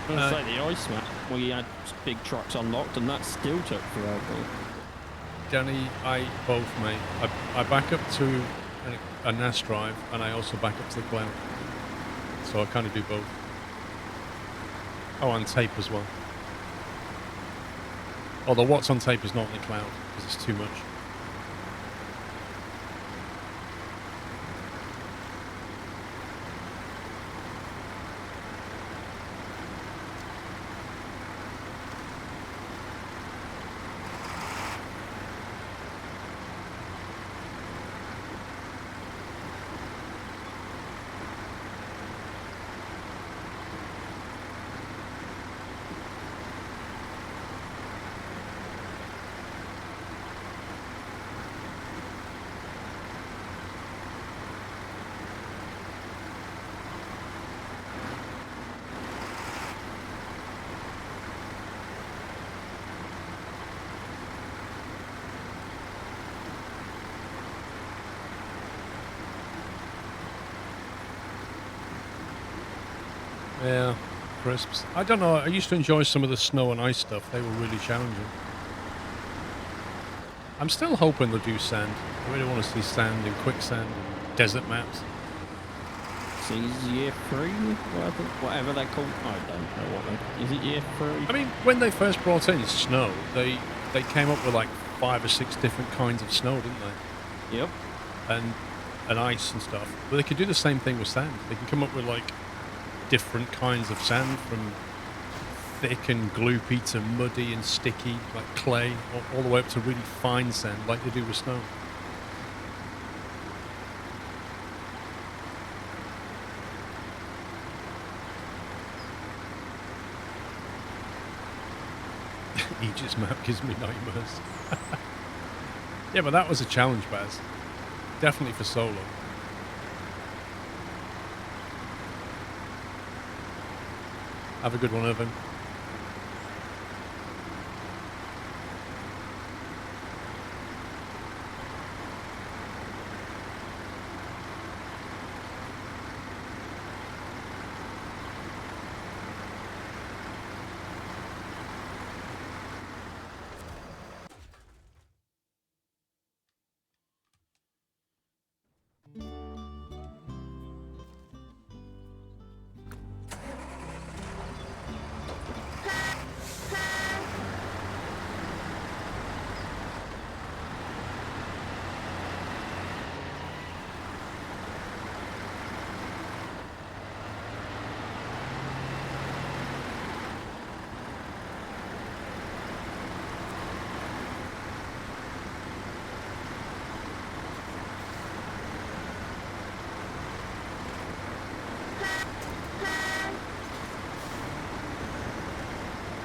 I was gonna say the ice map, we had big trucks unlocked, and that still took forever. Danny, I both, mate. I back up to a NAS drive, and I also back up to the cloud. So I kind of do both. Oh, and tape as well. Although what's on tape is not in the cloud, because it's too much. Yeah, crisps. I don't know. I used to enjoy some of the snow and ice stuff. They were really challenging. I'm still hoping they'll do sand. I really want to see sand and quicksand and desert maps. It's year 3, whatever they're called. I don't know what they. Is it year 3? I mean, when they first brought in snow, they came up with like 5 or 6 different kinds of snow, didn't they? Yep. And ice and stuff. But they could do the same thing with sand. They can come up with like different kinds of sand, from thick and gloopy to muddy and sticky, like clay, all the way up to really fine sand, like they do with snow. Aegis map gives me nightmares. Yeah, but that was a challenge, Baz. Definitely for solo. Have a good one, Irvin.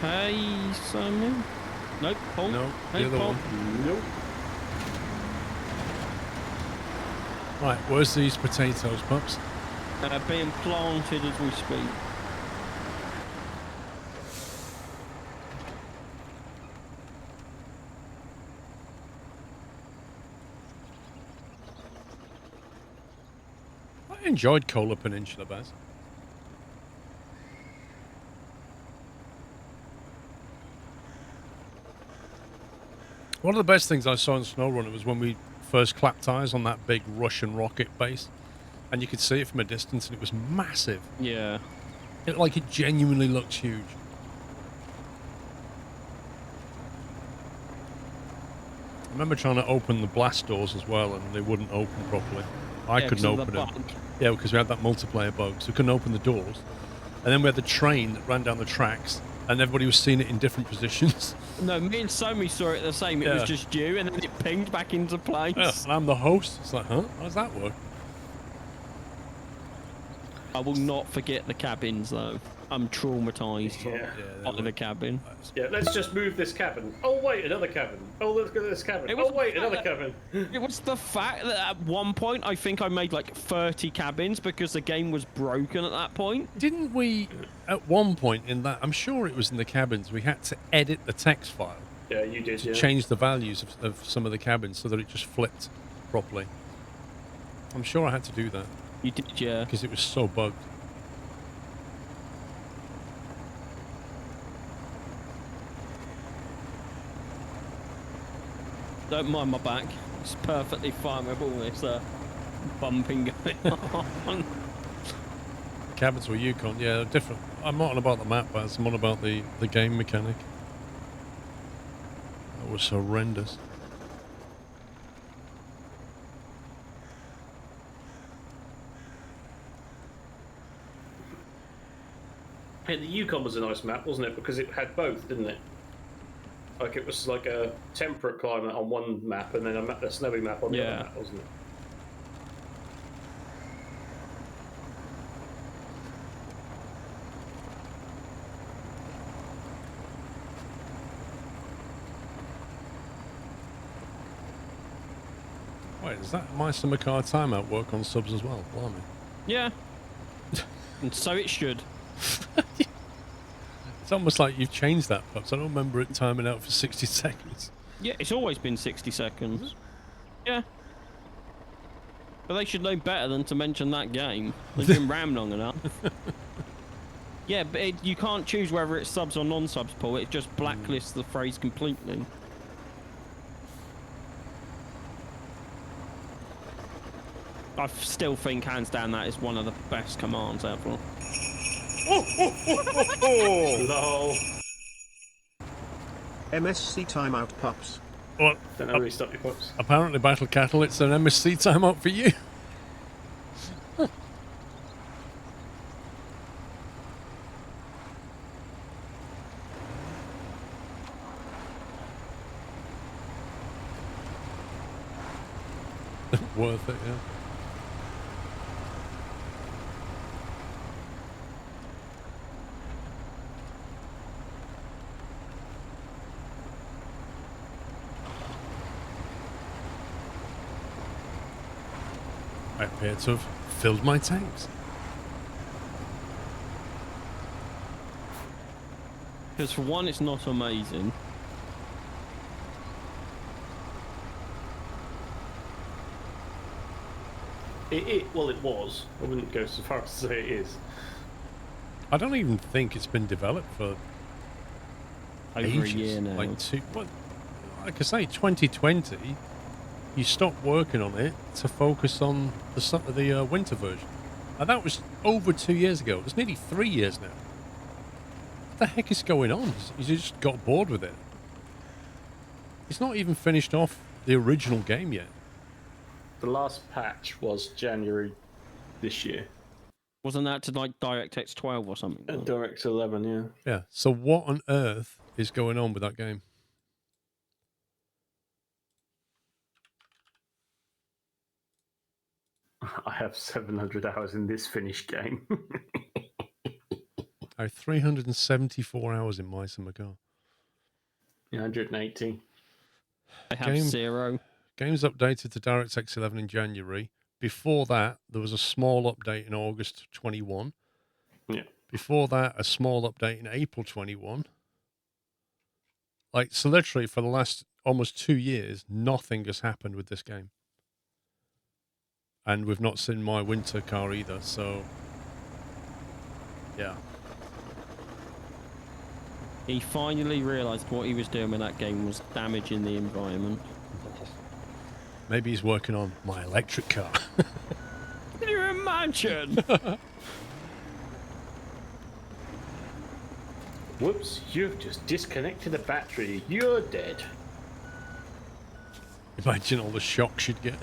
Hey, Simon. Nope, Paul. No, Hey, the other Paul. one. Nope. Right, where's these potatoes, pups? Being planted as we speak. I enjoyed Kola Peninsula, Baz. One of the best things I saw in Snowrunner was when we first clapped eyes on that big Russian rocket base, and you could see it from a distance, and it was massive. Yeah. It genuinely looked huge. I remember trying to open the blast doors as well, and they wouldn't open properly. I couldn't open them. Yeah, because we had that multiplayer bug, so we couldn't open the doors. And then we had the train that ran down the tracks, and everybody was seeing it in different positions. No, me and Somi saw it the same. It was just you, and then it pinged back into place. Yeah, and I'm the host. It's like, huh? How does that work? I will not forget the cabins, though. I'm traumatized Yeah. by the cabin. Yeah, let's just move this cabin. Oh, wait, another cabin. Oh, let's go to this cabin. Oh, wait, another cabin. It was the fact that at one point I think I made like 30 cabins because the game was broken at that point. Didn't we, at one point in that, I'm sure it was in the cabins, we had to edit the text file. Yeah, you did, yeah. Change the values of some of the cabins so that it just flipped properly. I'm sure I had to do that. You did, yeah. Because it was so bugged. Don't mind my back. It's perfectly fine with all this bumping going on. Cabins were Yukon, yeah, they're different. I'm not on about the map, but I'm on about the game mechanic. That was horrendous. Hey, the Yukon was a nice map, wasn't it? Because it had both, didn't it? Like it was like a temperate climate on one map and then a snowy map on the other map, wasn't it? Wait, does that My Summer Car Timeout work on subs as well? Blimey. Yeah. And so it should. It's almost like you've changed that, Pups. I don't remember it timing out for 60 seconds. Yeah, it's always been 60 seconds. Yeah. But they should know better than to mention that game. They've been RAM long enough. Yeah, but you can't choose whether it's subs or non-subs, Paul. It just blacklists the phrase completely. I still think, hands down, that is one of the best commands ever. Lol. MSC timeout, pups. Well, Don't know really stop your pups. apparently, Battle Cattle, it's an MSC timeout for you. Worth it, yeah. I appear to have filled my tanks. Because for one, it's not amazing. Well, it was. I wouldn't go so far as to say it is. I don't even think it's been developed for Over ages. a year now. Like I say, 2020. You stopped working on it to focus on the winter version, and that was over 2 years ago. It's nearly 3 years now. What the heck is going on? You just got bored with it. It's not even finished off the original game yet. The last patch was January this year. Wasn't that to like DirectX 12 or something? Direct 11, yeah. Yeah. So what on earth is going on with that game? I have 700 hours in this finished game. I have 374 hours in Mice and Magar. 180. I have 0. Game's updated to DirectX 11 in January. Before that, there was a small update in August 21. Yeah. Before that, a small update in April 21. Like, so literally for the last almost 2 years, nothing has happened with this game. And we've not seen my winter car either, so yeah. He finally realised what he was doing with that game was damaging the environment. Maybe he's working on my electric car. Can you imagine? Whoops, you've just disconnected the battery. You're dead. Imagine all the shocks you'd get.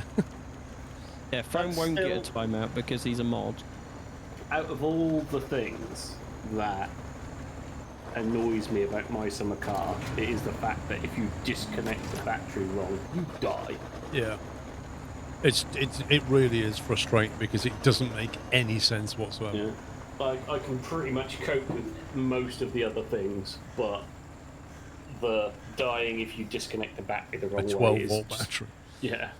Yeah, Phone That's won't get a still- timeout because he's a mod. Out of all the things that annoys me about my summer car, it is the fact that if you disconnect the battery wrong, you die. Yeah. It really is frustrating because it doesn't make any sense whatsoever. Yeah. Like, I can pretty much cope with most of the other things, but the dying if you disconnect the battery the A wrong way 12 is volt just- battery. Yeah.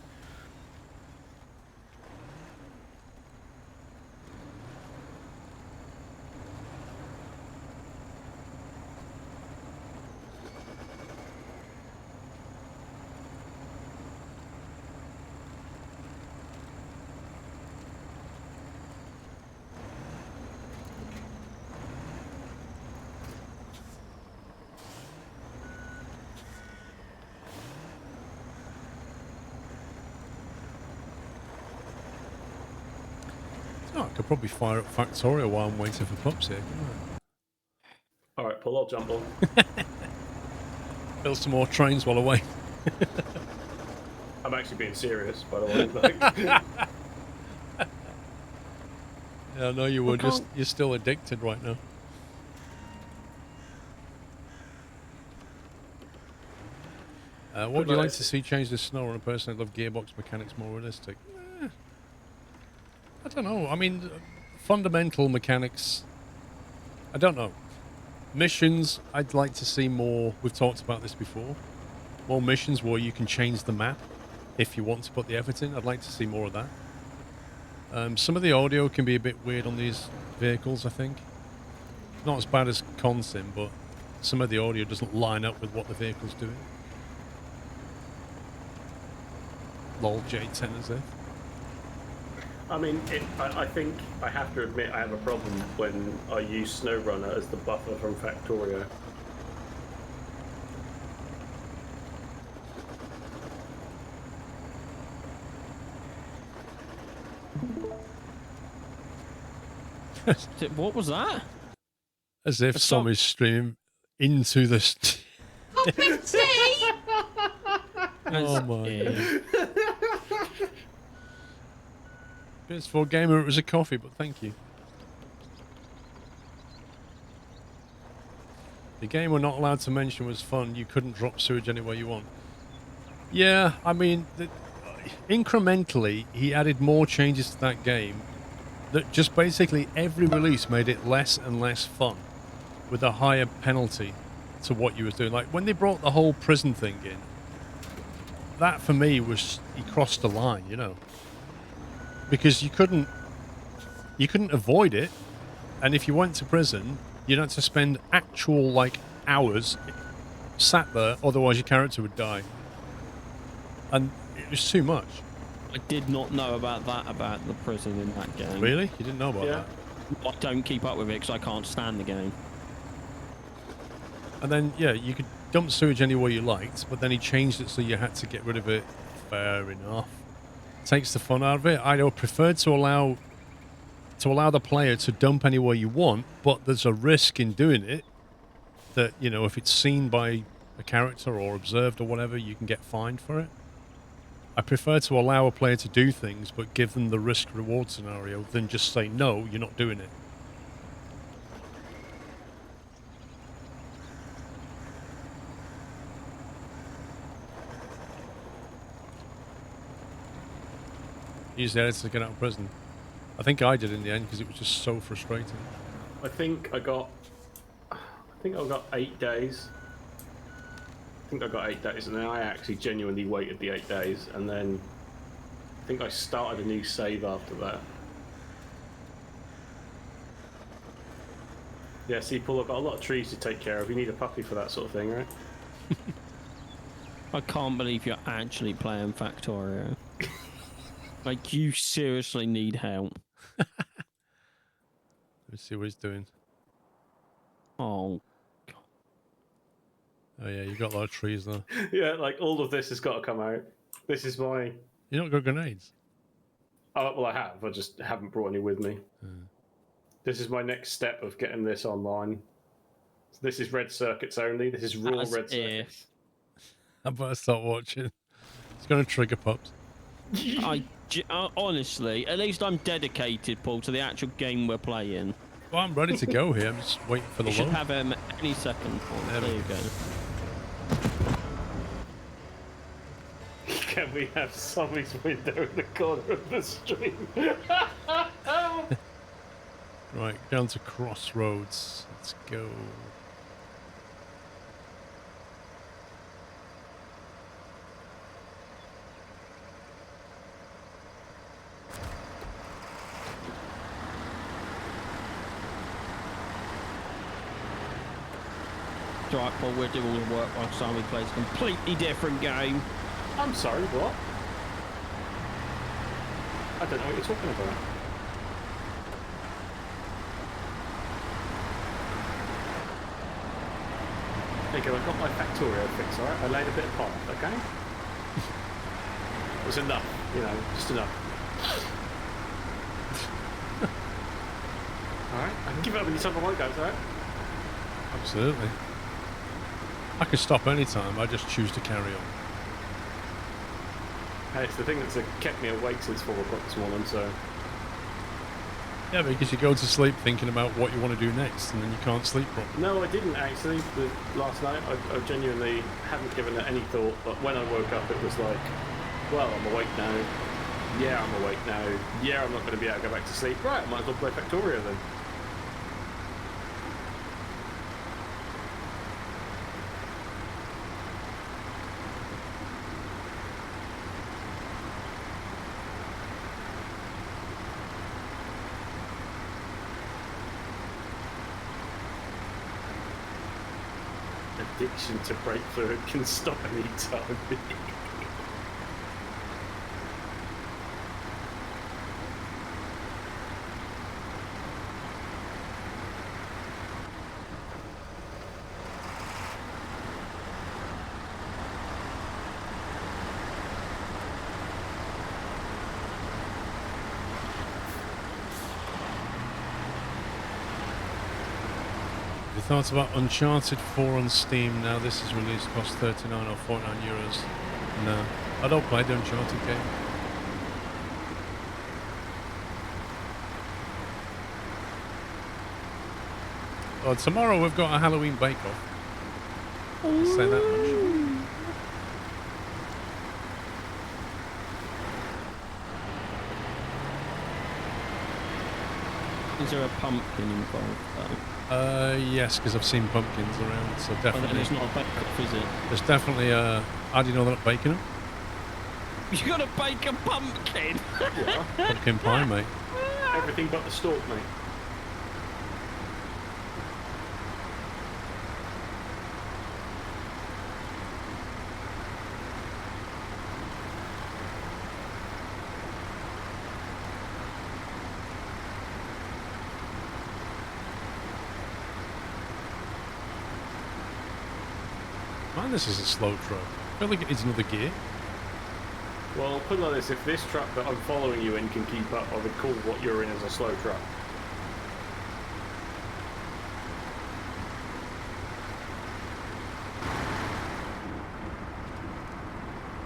Oh, I could probably fire up Factorio while I'm waiting for pups here. couldn't Alright, Paul, I'll jump on. I? Build some more trains while I wait. I'm actually being serious, by the way. Like, Yeah, I know you were. can't- You're still addicted right now. What would you like to see change the Snowrunner? Personally, I love gearbox mechanics more realistic. I don't know. I mean, fundamental mechanics. I don't know. Missions, I'd like to see more. We've talked about this before. More missions where you can change the map if you want to put the effort in. I'd like to see more of that. Some of the audio can be a bit weird on these vehicles, I think. Not as bad as Consim, but some of the audio doesn't line up with what the vehicle's doing. Lol, J10 as if. I mean, I think I have to admit I have a problem when I use Snowrunner as the buffer from Factorio. What was that? As if some is streaming into the... Oh my god. PS4 gamer, it was a coffee, but thank you. The game we're not allowed to mention was fun. You couldn't drop sewage anywhere you want. Yeah, I mean, incrementally, he added more changes to that game that just basically every release made it less and less fun with a higher penalty to what you was doing. Like, when they brought the whole prison thing in, that for me was, he crossed the line, you know. Because you couldn't avoid it, and if you went to prison, you'd have to spend actual, like, hours sat there, otherwise your character would die. And it was too much. I did not know about that, about the prison in that game. Really? You didn't know about that? I don't keep up with it because I can't stand the game. And then, yeah, you could dump sewage anywhere you liked, but then he changed it so you had to get rid of it. Fair enough. Takes the fun out of it. I would prefer to allow the player to dump anywhere you want, but there's a risk in doing it that, you know, if it's seen by a character or observed or whatever, you can get fined for it. I prefer to allow a player to do things, but give them the risk-reward scenario than just say, no, you're not doing it. Use the editor to get out of prison. I think I did in the end because it was just so frustrating. I think I got 8 days. And then I actually genuinely waited the 8 days, and then I think I started a new save after that. Yeah, see, Paul, I've got a lot of trees to take care of. You need a puppy for that sort of thing, right? I can't believe you're actually playing Factorio. Like, you seriously need help. Let's see what he's doing. Oh. Oh yeah, you got a lot of trees there. Yeah, like all of this has got to come out. This is my... You not got grenades? Oh, well, I have. I just haven't brought any with me. This is my next step of getting this online. So this is red circuits only. This is raw red circuits. I better start watching. It's going to trigger pups. Honestly, at least I'm dedicated, Paul, to the actual game we're playing. Well, I'm ready to go here. I'm just waiting for the You load. should have him any second, Paul. There you go. Can we have Sammy's window in the corner of the stream? Right, down to Crossroads. Let's go. It's alright, Paul, we'll do all the work while Sammy plays a completely different game. I'm sorry, what? I don't know what you're talking about. There you go, I got my Factorio fix, alright? I laid a bit of pot, okay? It was enough, you know, just enough. Alright, I can give it up when you tell me what goes, alright? Absolutely. I could stop any time. I just choose to carry on. Hey, it's the thing that's kept me awake since 4 o'clock this morning, so... Yeah, because you go to sleep thinking about what you want to do next, and then you can't sleep properly. No, I didn't actually. Last night, I genuinely hadn't given it any thought, but when I woke up, it was like, well, I'm awake now. Yeah, I'm awake now. Yeah, I'm not going to be able to go back to sleep. Right, I might as well play Factorio then. Addiction to breakthrough can stop any time. thoughts about Uncharted 4 on Steam now this is released? Cost 39 or 49 euros. No, I don't play the Uncharted game. Oh, tomorrow we've got a Halloween bake-off. Say that much. Is there a pumpkin involved though? Yes, because I've seen pumpkins around, so Oh, then definitely. it's not a bake-off, is it? There's definitely how do you know they're not baking them? You gotta bake a pumpkin! Yeah. Pumpkin pie, mate. Everything but the stalk, mate. Man, this is a slow truck. I feel like it needs another gear. Well, put it like this, if this truck that I'm following you in can keep up, I would call what you're in as a slow truck.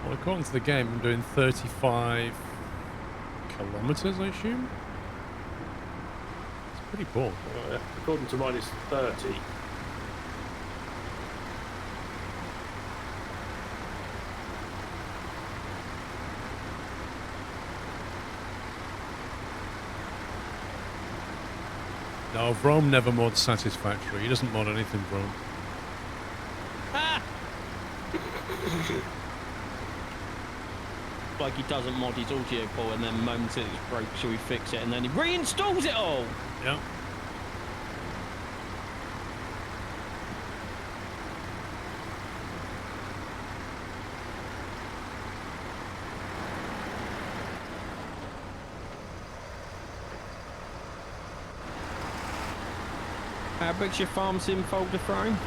Well, according to the game, I'm doing 35 kilometers, I assume? It's pretty poor. According to mine, it's 30. No, Vrome never mods Satisfactory. He doesn't mod anything, Vrome. Ah! Like he doesn't mod his audio port and then moans that it's broke, so we fix it, and then he reinstalls it all! Yeah. How big's your farm sim folder frame?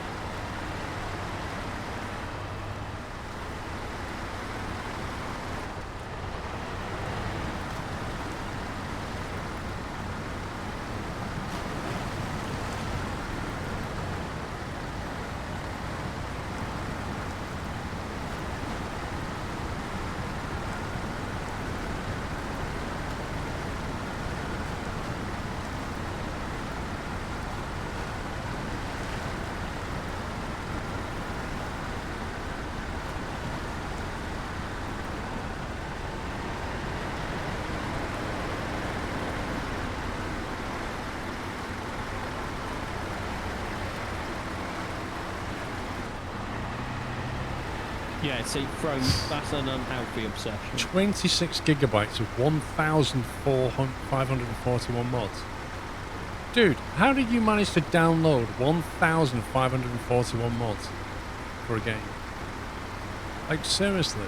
Yeah, see, that's an unhealthy obsession. 26 gigabytes of 1,541 mods. Dude, how did you manage to download 1,541 mods for a game? Like, seriously?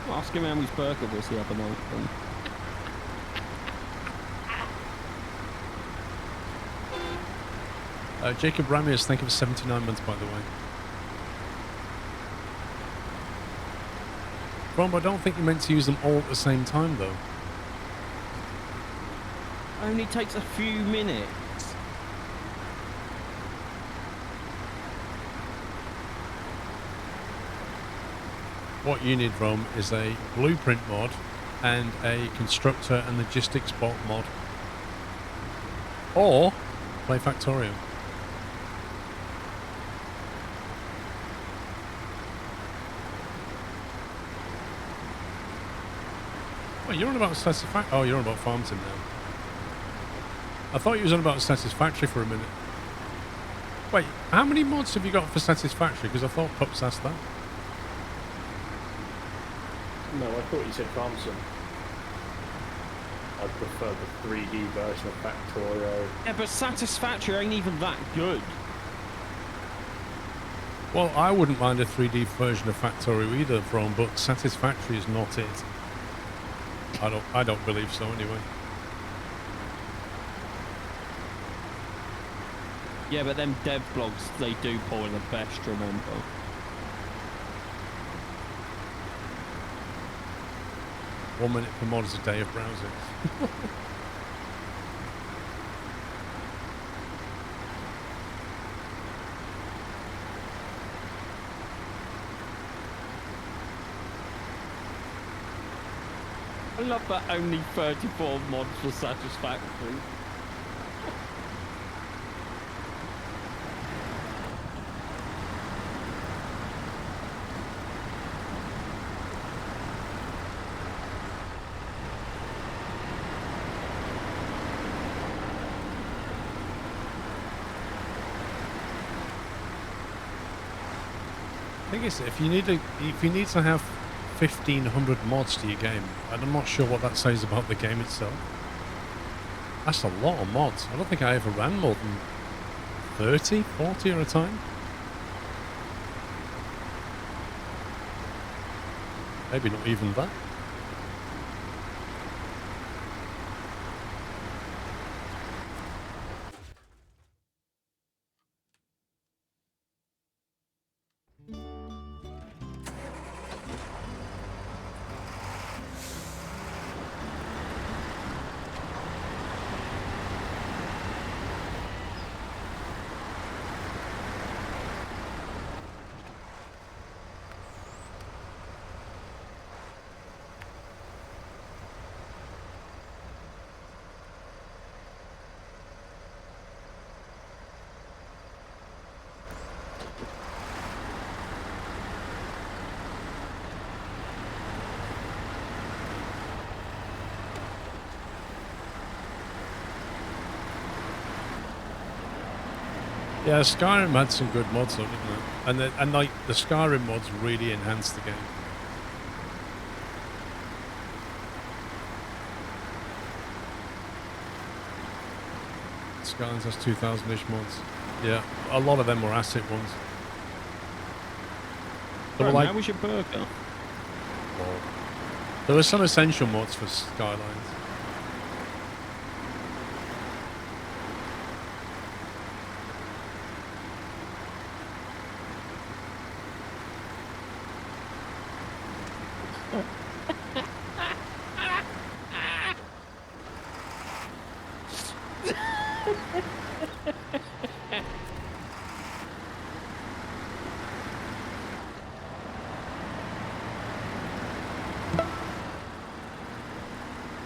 Ask him how his burger was the other night. Then. Jacob Ramius, thank you for 79 months, by the way. Ron, I don't think you meant to use them all at the same time, though. Only takes a few minutes. What you need, Rom, is a blueprint mod and a constructor and logistics bot mod. Or play Factorio. Well, you're on about Satisfactory. Oh, you're on about Farm Sim now. I thought you was on about Satisfactory for a minute. Wait, how many mods have you got for Satisfactory? Because I thought Pups asked that. No, I thought you said Farmson. I prefer the 3D version of Factorio. Yeah, but Satisfactory ain't even that good. Well, I wouldn't mind a 3D version of Factorio either, From, but Satisfactory is not it. I don't believe so anyway. Yeah, but them dev blogs, they do pull the best, remember. One minute per mod is a day of browsing. love that only 34 mods for Satisfactory. The thing is, if you need to have 1,500 mods to your game, and I'm not sure what that says about the game itself. That's a lot of mods. I don't think I ever ran more than 30, 40 at a time. Maybe not even that. Yeah, Skyrim had some good mods, though, didn't it? And like the Skyrim mods really enhanced the game. Skyrim has 2,000-ish mods. Yeah, a lot of them were asset ones. They were like, how was your burger? well, there were some essential mods for Skylines.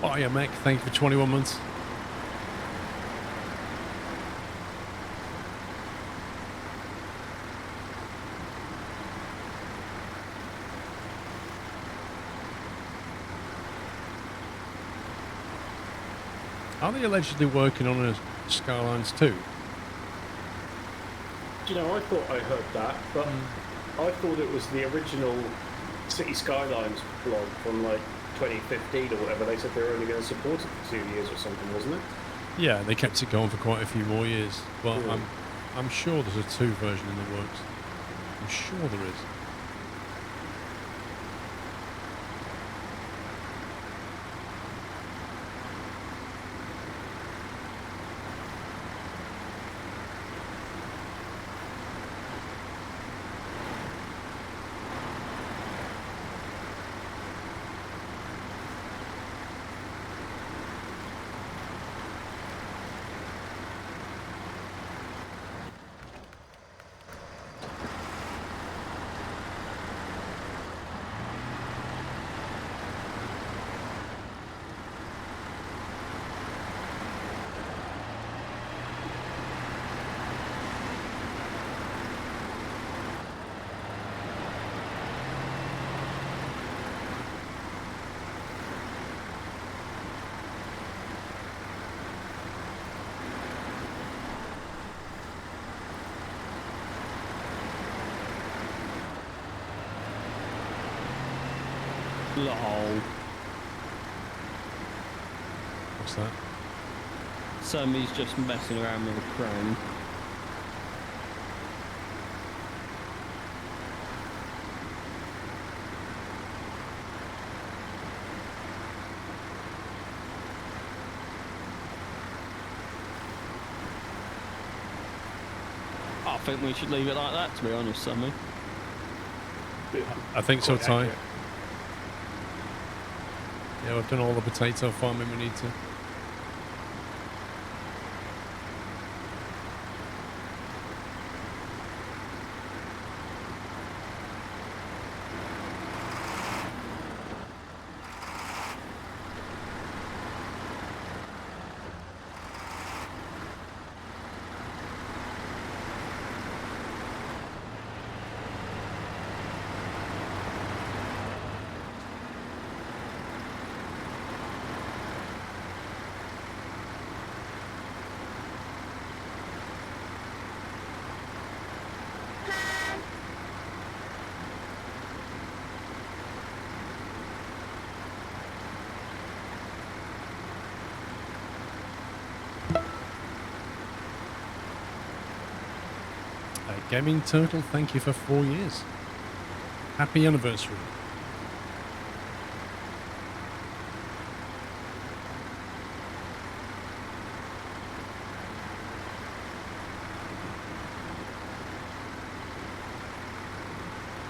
Oh yeah, Mick, thank you for 21 months. Are they allegedly working on a Skylines 2? Do you know, I thought I heard that, but I thought it was the original City Skylines blog from like 2015 or whatever. They said they were only going to support it for 2 years or something, wasn't it? Yeah, they kept it going for quite a few more years. But I'm sure there's a 2 version in the works. I'm sure there is. Lol. What's that? Somebody's just messing around with a crane. I think we should leave it like that, to be honest, Sammy. I think so, Quite Ty. accurate. Yeah, we've done all the potato farming we need to. Gaming Turtle, thank you for 4 years. Happy anniversary.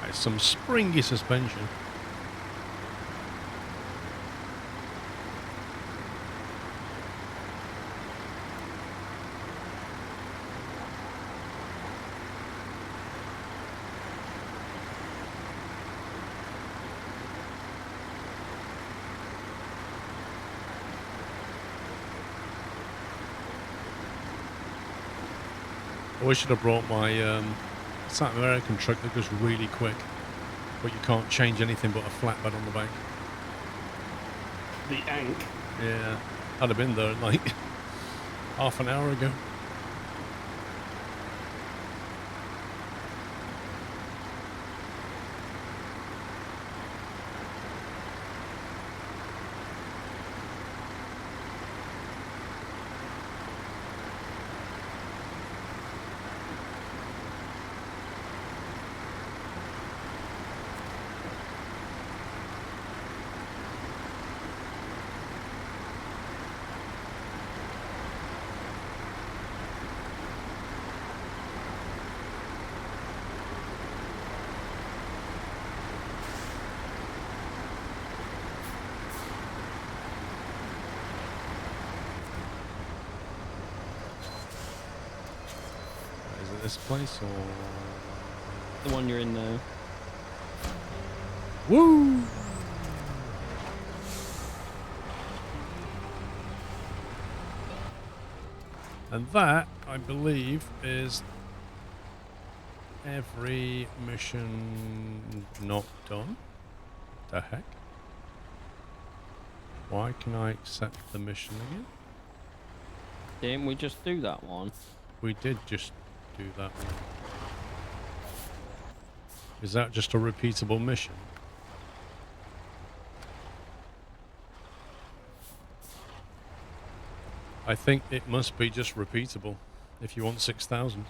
That's some springy suspension. I should have brought my South American truck that goes really quick, but you can't change anything but a flatbed on the back. The Ank. Yeah, I'd have been there like half an hour ago. Is it this place or The one you're in now. woo? And that, I believe, is every mission not done. The heck? Why can I accept the mission again? Didn't we just do that one? We did just do that one. Is that just a repeatable mission? I think it must be just repeatable if you want 6,000.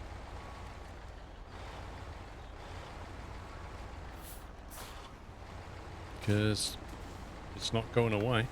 Because it's not going away.